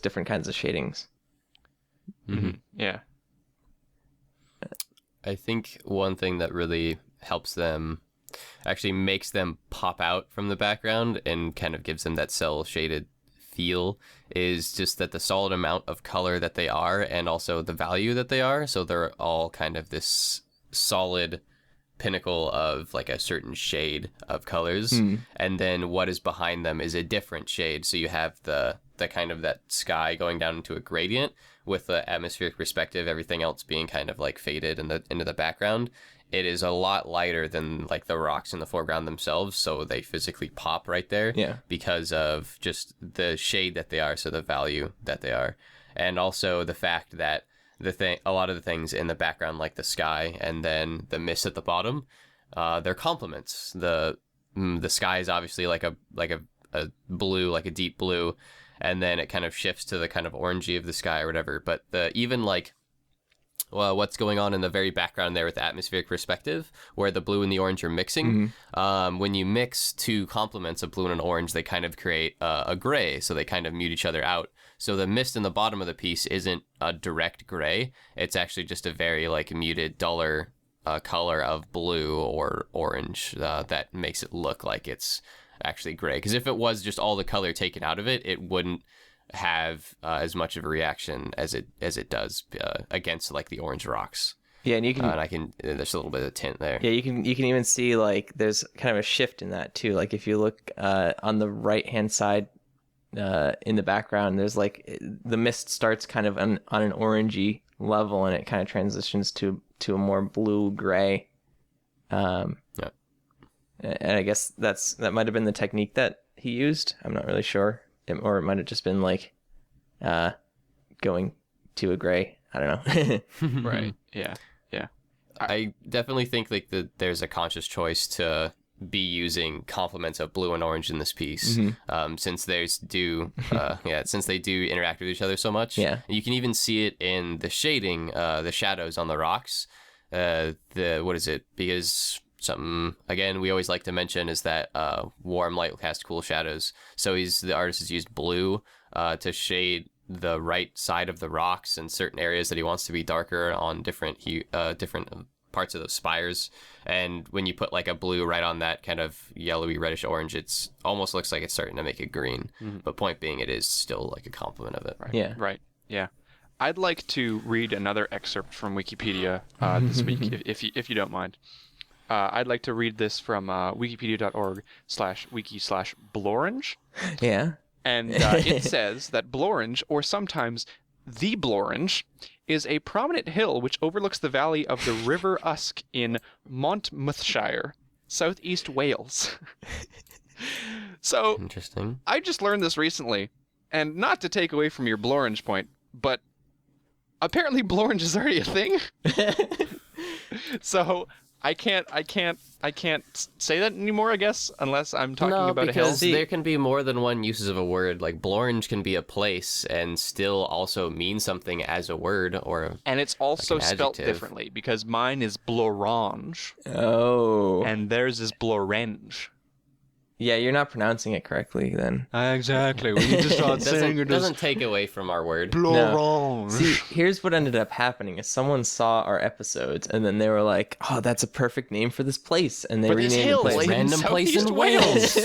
different kinds of shadings. Mm-hmm. Yeah. I think one thing that really helps them, actually makes them pop out from the background and kind of gives them that cell shaded feel, is just that the solid amount of color that they are and also the value that they are. So they're all kind of this solid pinnacle of like a certain shade of colors, and then what is behind them is a different shade. So you have the kind of that sky going down into a gradient with the atmospheric perspective, everything else being kind of like faded into the background. It is a lot lighter than like the rocks in the foreground themselves, so they physically pop right there. Yeah. Because of just the shade that they are, so the value that they are, and also the fact that a lot of the things in the background, like the sky and then the mist at the bottom, they're complements. The sky is obviously like a blue, like a deep blue, and then it kind of shifts to the kind of orangey of the sky or whatever. But what's going on in the very background there with the atmospheric perspective, where the blue and the orange are mixing. When you mix two complements of blue and an orange, they kind of create a gray, so they kind of mute each other out. So the mist in the bottom of the piece isn't a direct gray. It's actually just a very like muted, duller color of blue or orange that makes it look like it's actually gray. Because if it was just all the color taken out of it, it wouldn't have as much of a reaction as it does against like the orange rocks. Yeah, and you can there's a little bit of tint there. Yeah, you can even see like there's kind of a shift in that too. Like if you look on the right hand side in the background, there's like the mist starts kind of on an orangey level, and it kind of transitions to a more blue gray. And I guess that might have been the technique that he used. I'm not really sure. Or it might have just been like going to a gray. I don't know. Right. Yeah. I definitely think like there's a conscious choice to be using complements of blue and orange in this piece, since since they do interact with each other so much. Yeah. You can even see it in the shading, the shadows on the rocks. What is it? Because something, again, we always like to mention is that warm light will cast cool shadows. So the artist has used blue to shade the right side of the rocks in certain areas that he wants to be darker on different parts of those spires. And when you put like a blue right on that kind of yellowy reddish orange, it's almost looks like it's starting to make it green. But point being, it is still like a complement of it. Right. Yeah. Right. Yeah. I'd like to read another excerpt from Wikipedia this week, if you don't mind. I'd like to read this from wikipedia.org/wiki/blorange. Yeah. And it says that Blorange, or sometimes the Blorange, is a prominent hill which overlooks the valley of the River Usk in Monmouthshire, southeast Wales. So, Interesting. I just learned this recently, and not to take away from your Blorange point, but apparently Blorange is already a thing. So I can't say that anymore, I guess, unless I'm talking about a hill. Because there can be more than one uses of a word. Like Blorange can be a place and still also mean something as a word or and it's also like spelt adjective. differently, because mine is Blorange Oh. and theirs is Blorenge. Yeah, you're not pronouncing it correctly then. Exactly. We need to start doesn't take away from our word. Blorange. See, here's what ended up happening is someone saw our episodes and then they were like, "Oh, that's a perfect name for this place," and they But this renamed the hill place. is in Random place southeast in Wales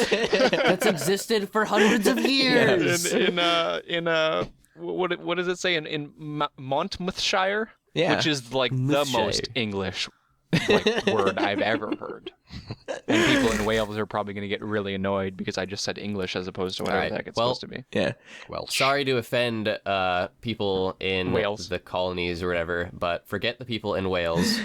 that's existed for hundreds of years. what does it say in Monmouthshire? Yeah. Which is like the Monmouthshire. most English word I've ever heard. And people in Wales are probably going to get really annoyed because I just said English as opposed to whatever Alright, the heck it's well- supposed to be. Yeah. Welsh. Sorry to offend people in Wales. the colonies or whatever, but forget the people in Wales.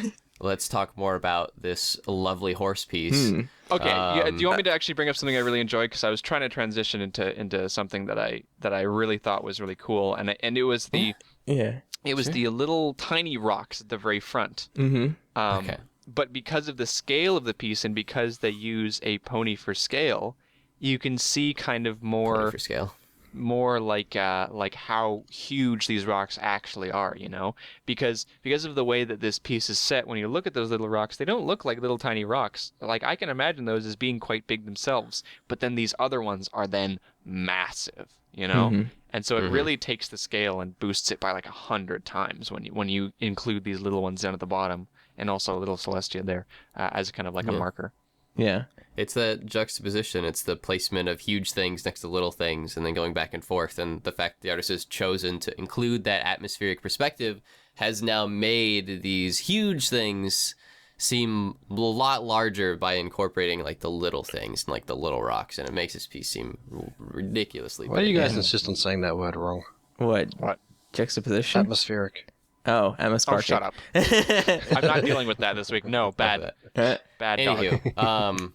Let's talk more about this lovely horse piece. Okay, do you want me to actually bring up something I really enjoyed? Because I was trying to transition into something that I really thought was really cool, and it was the the little tiny rocks at the very front. Mm-hmm. Okay. But because of the scale of the piece and because they use a pony for scale, you can see kind of Pony for scale. more like how huge these rocks actually are, you know, because of the way that this piece is set. When you look at those little rocks, they don't look like little tiny rocks. Like I can imagine those as being quite big themselves, but then these other ones are then massive, you know. And so it really takes the scale and boosts it by like 100 times when you include these little ones down at the bottom and also a little Celestia there as kind of like a marker. Yeah. It's that juxtaposition. It's the placement of huge things next to little things and then going back and forth. And the fact the artist has chosen to include that atmospheric perspective has now made these huge things seem a lot larger by incorporating like the little things and like the little rocks. And it makes this piece seem ridiculously Why do you big. guys insist on saying that word wrong? What? Juxtaposition? Atmospheric. Oh, Emma Oh, Sparky. shut up! I'm not dealing with that this week. No, bad dog. Anywho,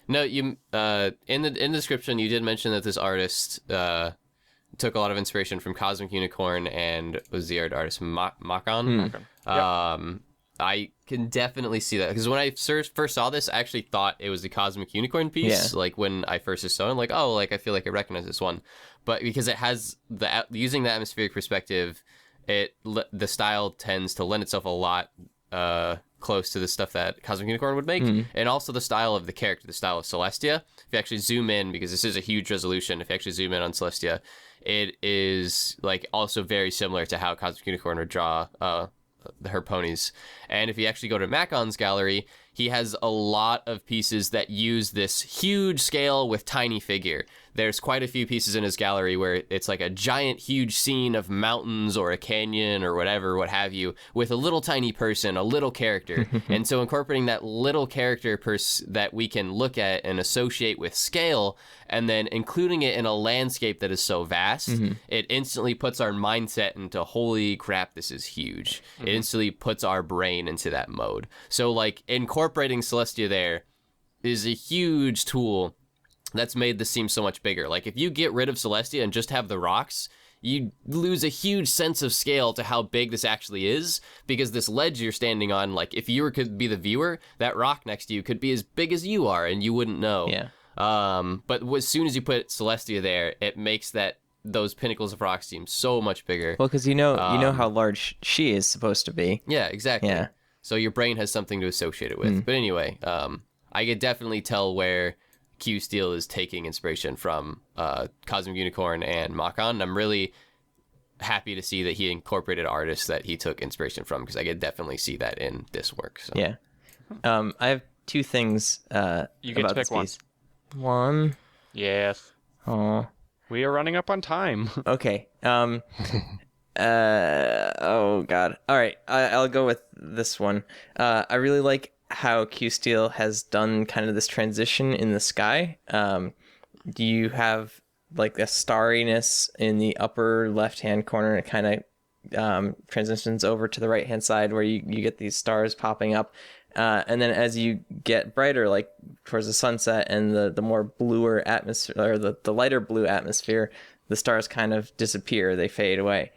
no, you in the description you did mention that this artist took a lot of inspiration from Cosmic Unicorn and was the art artist Makon. I can definitely see that because when I first saw this, I actually thought it was the Cosmic Unicorn piece. Yeah. Like when I first saw it, I'm like, oh, like I feel like I recognize this one, but because it has using the atmospheric perspective, the style tends to lend itself a lot close to the stuff that Cosmic Unicorn would make, and also the style of the character, the style of Celestia. If you actually zoom in, because this is a huge resolution, if you actually zoom in on Celestia, it is like also very similar to how Cosmic Unicorn would draw her ponies. And if you actually go to Makon's gallery, he has a lot of pieces that use this huge scale with tiny figure. There's quite a few pieces in his gallery where it's like a giant, huge scene of mountains or a canyon or whatever, what have you, with a little tiny person, a little character. And so incorporating that little character that we can look at and associate with scale, and then including it in a landscape that is so vast, it instantly puts our mindset into, holy crap, this is huge. It instantly puts our brain into that mode. So like incorporating Celestia there is a huge tool that's made this seem so much bigger. Like if you get rid of Celestia and just have the rocks, you lose a huge sense of scale to how big this actually is, because this ledge you're standing on, like if you could be the viewer, that rock next to you could be as big as you are and you wouldn't know. Yeah. But as soon as you put Celestia there, it makes those pinnacles of rock seem so much bigger. Well, because you know how large she is supposed to be. Yeah, exactly. Yeah. So your brain has something to associate it with. But anyway, I could definitely tell where Q Steel is taking inspiration from Cosmic Unicorn and Makon. And I'm really happy to see that he incorporated artists that he took inspiration from, because I could definitely see that in this work. So. Yeah. I have two things You get about to pick this piece. One. Yes. Oh. We are running up on time. Okay. Oh God. All right. I'll go with this one. I really like how Q Steel has done kind of this transition in the sky. You have like a starriness in the upper left-hand corner. It kind of transitions over to the right-hand side where you get these stars popping up. And then as you get brighter, like towards the sunset and the more bluer atmosphere, or the lighter blue atmosphere, the stars kind of disappear. They fade away.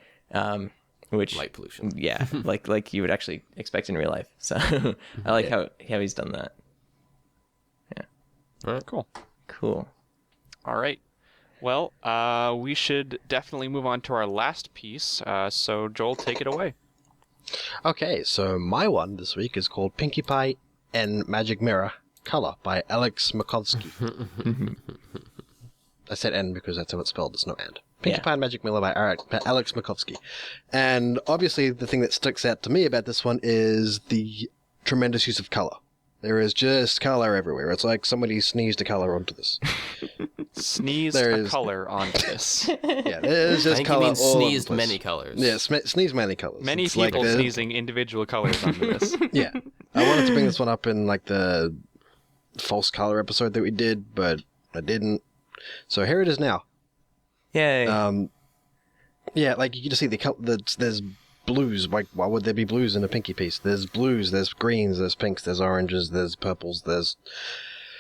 Which Light pollution. Yeah, like you would actually expect in real life. So I like how he's done that. Yeah. All right, cool. Cool. All right. Well, we should definitely move on to our last piece. So Joel, take it away. Okay, so my one this week is called Pinkie Pie and Magic Mirror Color by Alex Makovsky. I said N because that's how it's spelled, there's no and. Pinkie Pie and Magic Mirror by Alex Makovsky. And obviously the thing that sticks out to me about this one is the tremendous use of color. There is just color everywhere. It's like somebody sneezed a color onto this. Sneezed There a is- color onto this. Yeah, there's I just think he color means all over the sneezed place. many colors. Yeah, sneeze many colors. Many It's like people the- sneezing individual colors onto this. Yeah, I wanted to bring this one up in like the false color episode that we did, but I didn't. So here it is now. Yay. Yeah, like you can just see there's blues. Like, why would there be blues in a pinky piece? There's blues, there's greens, there's pinks, there's oranges, there's purples, there's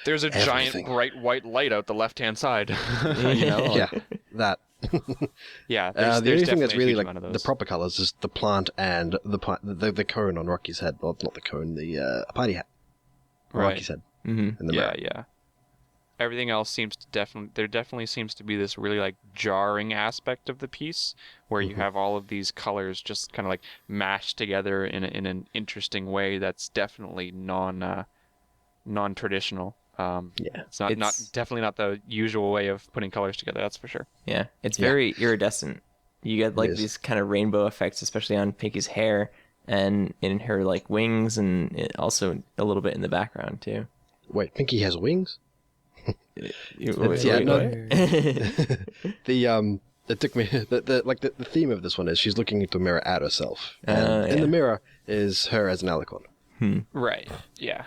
There's a Everything. giant bright white light out the left-hand side. You know? yeah, that. Yeah. The only thing that's really like of the those. proper colors is the plant and the cone on Rocky's head. Well, not the cone, the party hat. On Right. Rocky's head. Mm-hmm. In the Yeah, mirror. yeah. Everything else seems to definitely seems to be this really like jarring aspect of the piece where you have all of these colors just kind of like mashed together in an interesting way that's definitely non-traditional. Yeah. It's not It's- definitely not the usual way of putting colors together, that's for sure. Yeah, it's Yeah. very iridescent. You get like is. these kind of rainbow effects, especially on Pinky's hair and in her like wings, and also a little bit in the background too. Wait, Pinky has wings? Wait, yeah, no- what? It took me the theme of this one is she's looking into a mirror at herself, and in yeah. the mirror is her as an alicorn. Right. Yeah.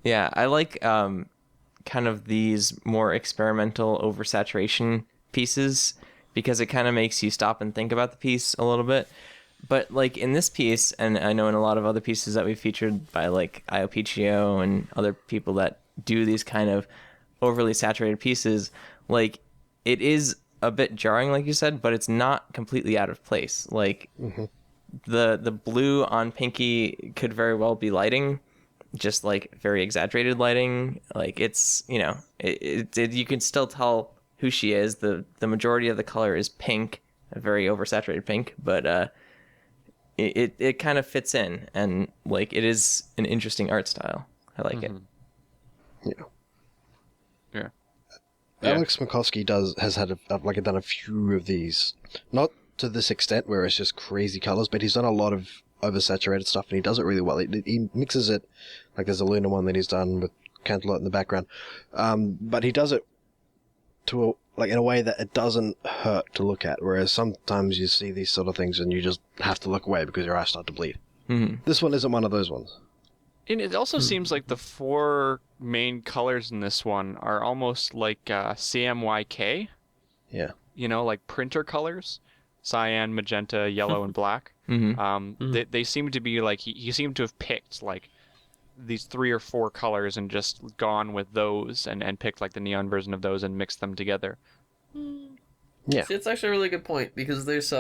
Yeah, I like kind of these more experimental oversaturation pieces because it kind of makes you stop and think about the piece a little bit. But like in this piece, and I know in a lot of other pieces that we've featured by like IOPGO and other people that do these kind of overly saturated pieces, like it is a bit jarring, like you said, but it's not completely out of place. Like the blue on Pinky could very well be lighting, just like very exaggerated lighting. Like it's, you know, it you can still tell who she is. The majority of the color is pink, a very oversaturated pink, but it kind of fits in, and like it is an interesting art style. I like it. Yeah. Yeah. Alex Makowski has had done a few of these, not to this extent where it's just crazy colors, but he's done a lot of oversaturated stuff, and he does it really well. He mixes it, like there's a Luna one that he's done with Cantaloupe in the background, but he does it in a way that it doesn't hurt to look at. Whereas sometimes you see these sort of things and you just have to look away because your eyes start to bleed. Mm-hmm. This one isn't one of those ones. And it also seems like the four main colors in this one are almost like CMYK, Yeah. you know, like printer colors, cyan, magenta, yellow, and black. Mm-hmm. They seem to be like he seemed to have picked like these 3 or 4 colors and just gone with those and picked like the neon version of those and mixed them together. Yeah. See, it's actually a really good point because there's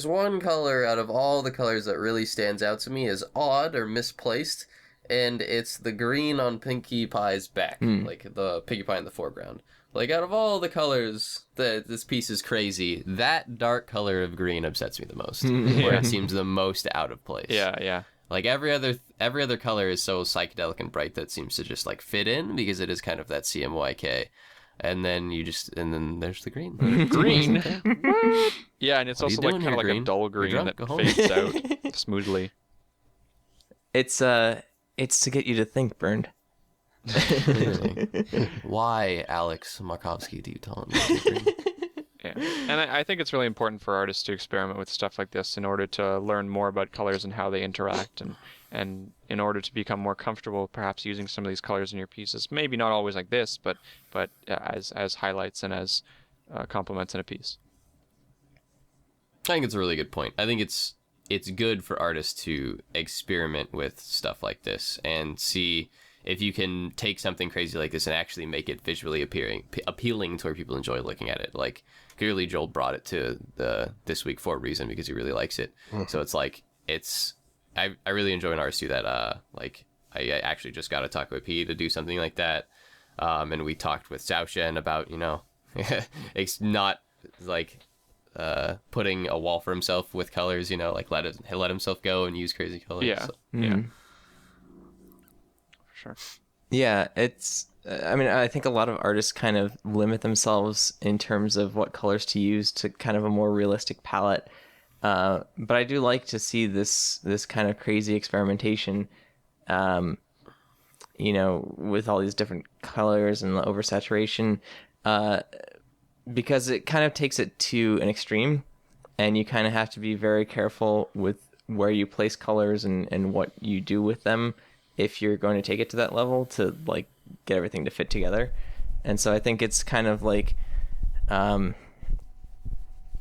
one color out of all the colors that really stands out to me as odd or misplaced, and it's the green on Pinkie Pie's back, like the Pinkie Pie in the foreground. Like, out of all the colors that this piece is crazy, that dark color of green upsets me the most, where it seems the most out of place. Yeah. Like every other color is so psychedelic and bright that it seems to just like fit in because it is kind of that CMYK. And then there's the green. Green. Yeah, and it's What are you also like doing kind of here, like green? a dull You're green drunk, that go home. fades out smoothly. It's to get you to think, Burned. Why, Alex Markovsky, do you tell him to do green? Yeah. And I think it's really important for artists to experiment with stuff like this in order to learn more about colors and how they interact, and in order to become more comfortable perhaps using some of these colors in your pieces. Maybe not always like this, but as highlights and as complements in a piece. I think it's a really good point. I think it's good for artists to experiment with stuff like this and see if you can take something crazy like this and actually make it visually appealing to where people enjoy looking at it. Like, clearly Joel brought it to this week for a reason, because he really likes it. So it's like, I really enjoy when artists do that. Like, I actually just got to talk with P to do something like that. And we talked with Xiao Shen about, it's not like putting a wall for himself with colors, like let himself go and use crazy colors. Yeah. So. Yeah. For sure. Yeah, I think a lot of artists kind of limit themselves in terms of what colors to use to kind of a more realistic palette. But I do like to see this kind of crazy experimentation, with all these different colors and the oversaturation, because it kind of takes it to an extreme, and you kind of have to be very careful with where you place colors and what you do with them if you're going to take it to that level to like get everything to fit together. And so I think it's kind of like, I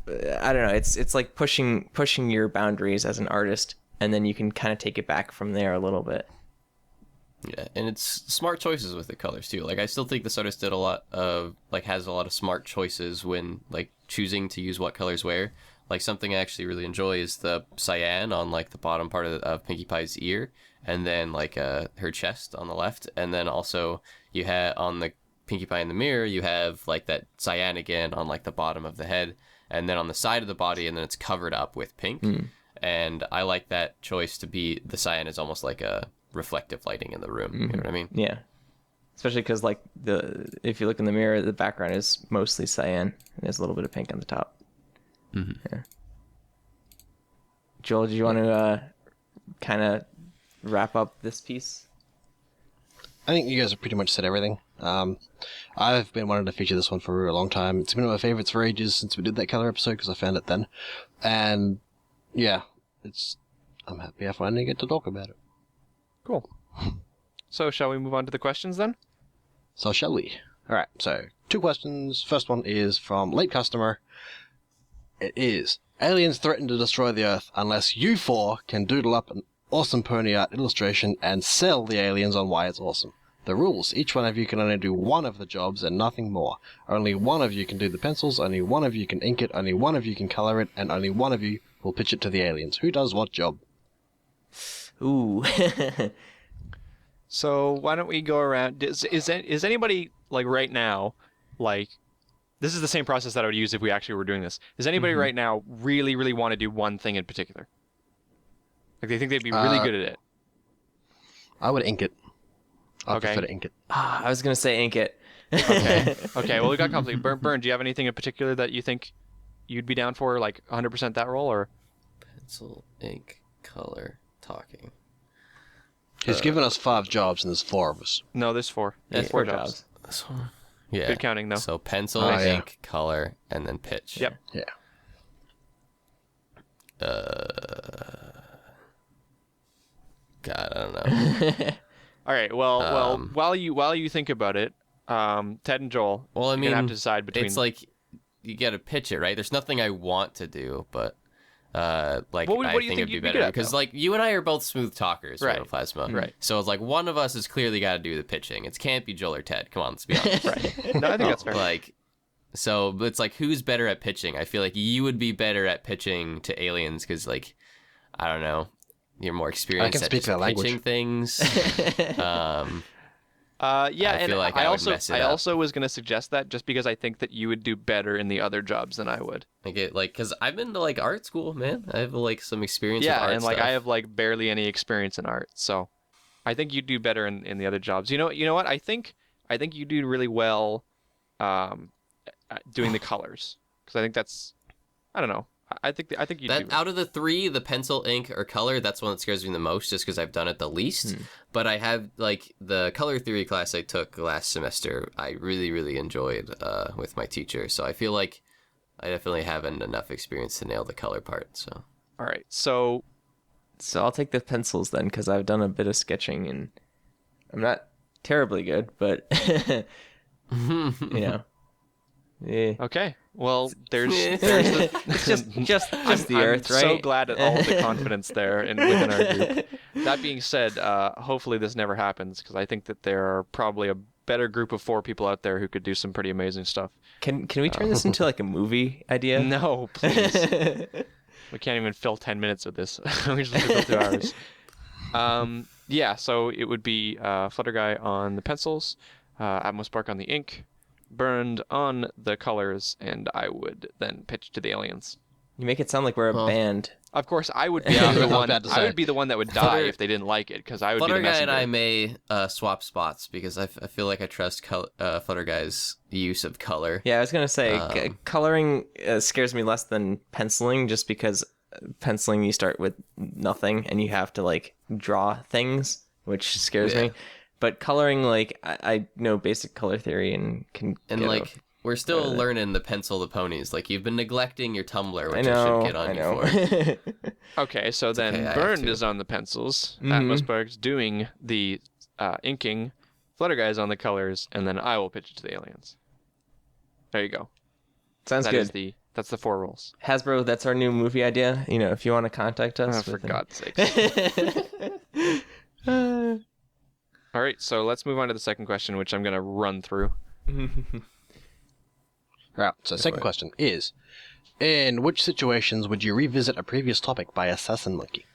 don't know, it's like pushing your boundaries as an artist, and then you can kind of take it back from there a little bit. Yeah, and it's smart choices with the colors too. Like I still think this artist did a lot of has a lot of smart choices when like choosing to use what colors where. Like something I actually really enjoy is the cyan on like the bottom part of Pinkie Pie's ear, and then like her chest on the left, and then also you have on the Pinkie Pie in the mirror you have like that cyan again on like the bottom of the head, and then on the side of the body, and then it's covered up with pink. And I like that choice to be the cyan is almost like a reflective lighting in the room. You know what I mean? Yeah, especially because like if you look in the mirror, the background is mostly cyan, and there's a little bit of pink on the top. Yeah. Joel, do you want to kind of wrap up this piece? I think you guys have pretty much said everything. I've been wanting to feature this one for a long time. It's been one of my favorites for ages since we did that color episode because I found it then. And yeah, I'm happy I finally get to talk about it. Cool. So shall we move on to the questions then? So shall we? Alright, so 2 questions. First one is from late customer. It is, aliens threaten to destroy the Earth unless you 4 can doodle up an awesome pony art illustration and sell the aliens on why it's awesome. The rules, each one of you can only do one of the jobs and nothing more. Only one of you can do the pencils, only one of you can ink it, only one of you can color it, and only one of you will pitch it to the aliens. Who does what job? Ooh. So why don't we go around? Is anybody like right now, like this is the same process that I would use if we actually were doing this. Does anybody right now really, really want to do one thing in particular? Like they think they'd be really good at it. I would ink it. I Okay. prefer to ink it. I was gonna say ink it. Okay. Okay. Well, we got complicated. Burn, do you have anything in particular that you think you'd be down for, like 100% that role, or? Pencil, ink, color, talking. He's given us 5 jobs and there's 4 of us. No, there's 4. There's 4 jobs. This one. Yeah. Good counting, though. So pencil, Oh, yeah. ink, color, and then pitch. Yep. Yeah. God, I don't know. All right. Well, while you think about it, Ted and Joel, Well, I you're mean, gonna have to decide between. it's like you got to pitch it, right? There's nothing I want to do, but like What do I you think think it'd be you'd be better good at, because though? like you and I are both smooth talkers, Right. Plasma. Right. So it's like one of us has clearly got to do the pitching. It can't be Joel or Ted. Come on, let's be honest. right. No, I think that's fair. Like, so it's like who's better at pitching? I feel like you would be better at pitching to aliens because like I don't know, you're more experienced can at speak just their language. pitching things. Yeah, I and feel like I I would also mess it up. also was gonna suggest that just because I think that you would do better in the other jobs than I would. Because I've been to like art school, man. I have like some experience. with Yeah, art and like stuff. I have like barely any experience in art, so I think you'd do better in the other jobs. You know what? I think you do really well, at doing the colors because I think that's, I don't know. I think you that do. out of the 3, the pencil, ink, or color, that's one that scares me the most, just because I've done it the least. But I have like the color theory class I took last semester. I really, really enjoyed with my teacher. So I feel like I definitely have enough experience to nail the color part. So All right, so I'll take the pencils then, because I've done a bit of sketching and I'm not terribly good, but you know, yeah. okay. Well, there's the, It's just the I'm Earth, right? so glad at all the confidence there and within our group. That being said, hopefully this never happens because I think that there are probably a better group of 4 people out there who could do some pretty amazing stuff. Can we turn this into like a movie idea? No, please. We can't even fill 10 minutes with this. We just have to fill 2 hours. Yeah, so it would be Flutter Guy on the pencils, Atmos Spark on the ink, Burned on the colors, and I would then pitch to the aliens. You make it sound like we're a band. Of course, I would be Yeah, the I was one. about to I say. would be the one that would die Flutter- if they didn't like it, because I would be Flutter the Guy messenger. and I may swap spots because I feel like I trust Flutter Guy's use of color. Yeah, I was gonna say coloring scares me less than penciling, just because penciling, you start with nothing and you have to like draw things, which scares me. But coloring, like I know basic color theory and can. And like we're still learning the pencil the ponies. Like you've been neglecting your Tumblr, which I should get on you for. Okay, so then okay, Bernd is on the pencils, Atmospark's doing the inking, Flutterguy's on the colors, and then I will pitch it to the aliens. There you go. Sounds good. That's the 4 rules. Hasbro, that's our new movie idea. You know, if you want to contact us. For God's sakes. All right, so let's move on to the second question, which I'm going to run through. Right, so second question is, in which situations would you revisit a previous topic by Assassin Monkey?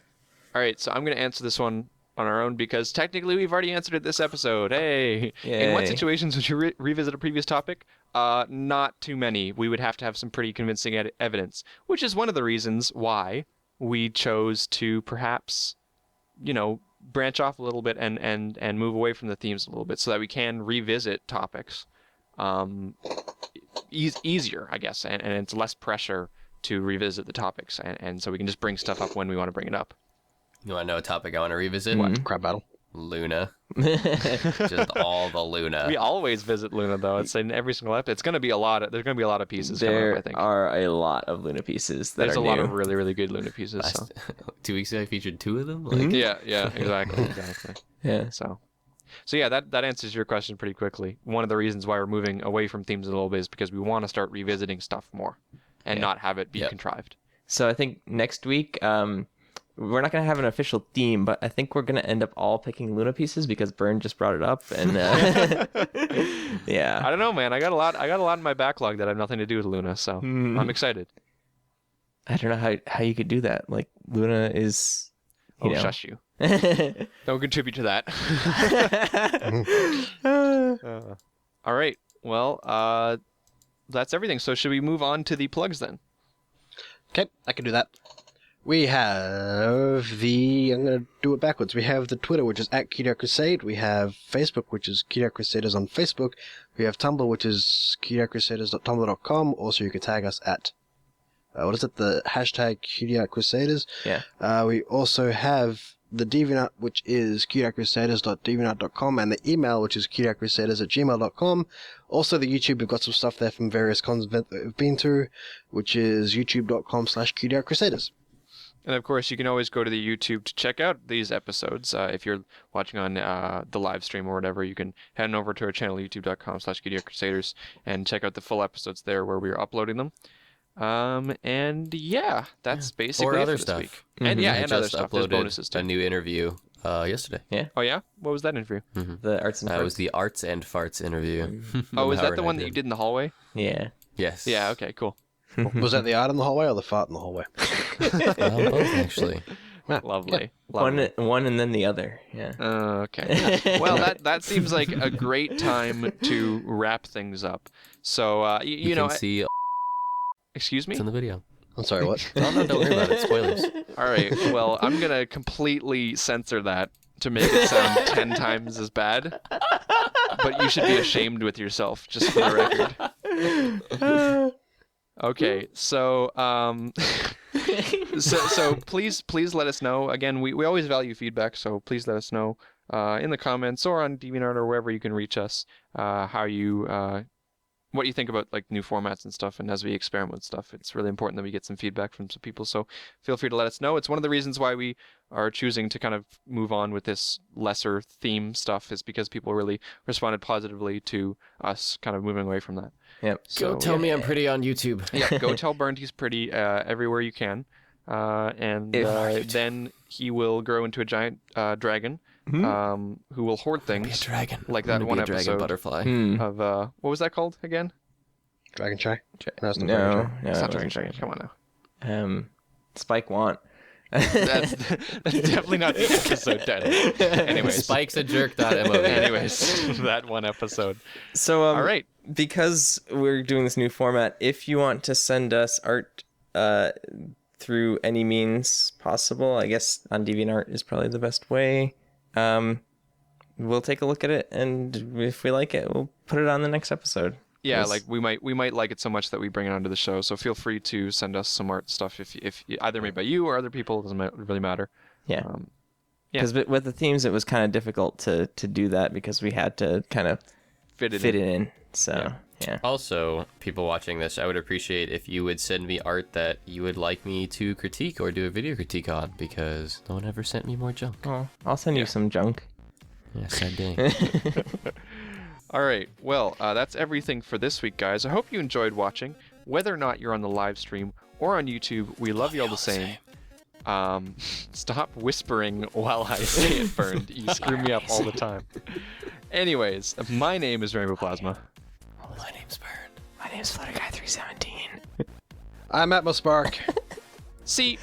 All right, so I'm going to answer this one on our own because technically we've already answered it this episode. Hey! Yay. In what situations would you revisit a previous topic? Not too many. We would have to have some pretty convincing evidence, which is one of the reasons why we chose to perhaps, branch off a little bit and move away from the themes a little bit so that we can revisit topics easier, I guess, and it's less pressure to revisit the topics, and so we can just bring stuff up when we want to bring it up. You want to know a topic I want to revisit? What? Crab battle? Luna. Just all the Luna. We always visit Luna, though. It's in every single episode. It's going to be a lot. There's going to be a lot of pieces coming up, I think. There are a lot of Luna pieces that There's are a lot new. of really, really good Luna pieces. So. 2 weeks ago, I featured 2 of them. Like, Yeah, exactly. Yeah. So yeah, that answers your question pretty quickly. One of the reasons why we're moving away from themes a little bit is because we want to start revisiting stuff more and not have it be contrived. So I think next week, we're not going to have an official theme, but I think we're going to end up all picking Luna pieces because Byrne just brought it up. And yeah. I don't know, man. I got a lot in my backlog that have nothing to do with Luna, so I'm excited. I don't know how you could do that. Like, Luna is... Shush you. Don't contribute to that. All right. Well, that's everything. So should we move on to the plugs then? Okay, I can do that. We have I'm going to do it backwards. We have the Twitter, which is @CutieArtCrusade. We have Facebook, which is Cutie Art Crusaders on Facebook. We have Tumblr, which is cutieartcrusaders.tumblr.com. Also, you can tag us at, the hashtag Cutie Art Crusaders. Yeah. We also have the DeviantArt, which is cutieartcrusaders.deviantart.com, and the email, which is cutieartcrusaders@gmail.com. Also, the YouTube, we've got some stuff there from various cons that we've been to, which is youtube.com/cutieartcrusaders. And of course, you can always go to the YouTube to check out these episodes. If you're watching on the live stream or whatever, you can head on over to our channel, youtube.com/CutieArtCrusaders, and check out the full episodes there where we're uploading them. And yeah, that's basically or other it for stuff. this week. And I and other just stuff. There's uploaded bonuses too. a new interview yesterday. Yeah. Oh yeah? What was that interview? The Arts and That Farts. was the Arts and Farts interview. Oh, was that Howard the and I one that you did in the hallway? Yeah. Yes. Yeah, okay, cool. Was that the art in the hallway or the fart in the hallway? Both, actually. Lovely. One and then the other. Yeah. Okay. Well, that seems like a great time to wrap things up. So, you know, can see excuse me? it's in the video. I'm sorry, what? No, don't worry about it. Spoilers. All right. Well, I'm going to completely censor that to make it sound 10 times as bad. But you should be ashamed with yourself, just for the record. Okay, so so please let us know. Again, we always value feedback, so please let us know in the comments or on DeviantArt or wherever you can reach us how you what you think about like new formats and stuff. And as we experiment with stuff, it's really important that we get some feedback from some people. So feel free to let us know. It's one of the reasons why we are choosing to kind of move on with this lesser theme stuff, is because people really responded positively to us kind of moving away from that. Yep. Go tell me I'm pretty on YouTube. Yeah, go tell Bernd he's pretty everywhere you can. And then he will grow into a giant dragon who will hoard things. Be a dragon. Like that one dragon episode butterfly. of, what was that called again? Dragon Shy? No, it's not No, Dragon Shy. no. It's not it Dragon wasn't Shy. Come on now. Spike Want. That's definitely not the episode title. Anyways. Spike's a jerk.mov. Anyways, that one episode. So, All right. Because we're doing this new format, if you want to send us art through any means possible, I guess on DeviantArt is probably the best way. We'll take a look at it, and if we like it, we'll put it on the next episode. Yeah, like we might like it so much that we bring it onto the show. So feel free to send us some art stuff if either made by you or other people. It doesn't really matter. Yeah. Yeah. Because with the themes, it was kind of difficult to do that because we had to kind of Fit it in. So, yeah. Also, people watching this, I would appreciate if you would send me art that you would like me to critique or do a video critique on, because no one ever sent me more junk. Oh, I'll send you some junk. Yeah, sad day. All right. Well, that's everything for this week, guys. I hope you enjoyed watching. Whether or not you're on the live stream or on YouTube, we love you all the same. Stop whispering while I say it, Burned. You screw me up all the time. Anyways, my name is Rainbow Plasma. My name's Bird. My name's Flutterguy317. I'm Atmospark. See,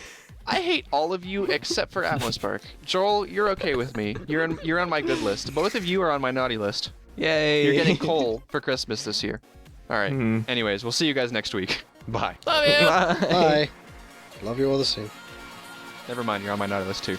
I hate all of you except for Atmospark. Joel, you're okay with me. You're on my good list. Both of you are on my naughty list. Yay! You're getting coal for Christmas this year. All right. Anyways, we'll see you guys next week. Bye. Love you! Bye. Love you all the same. Never mind, you're on my naughty list too.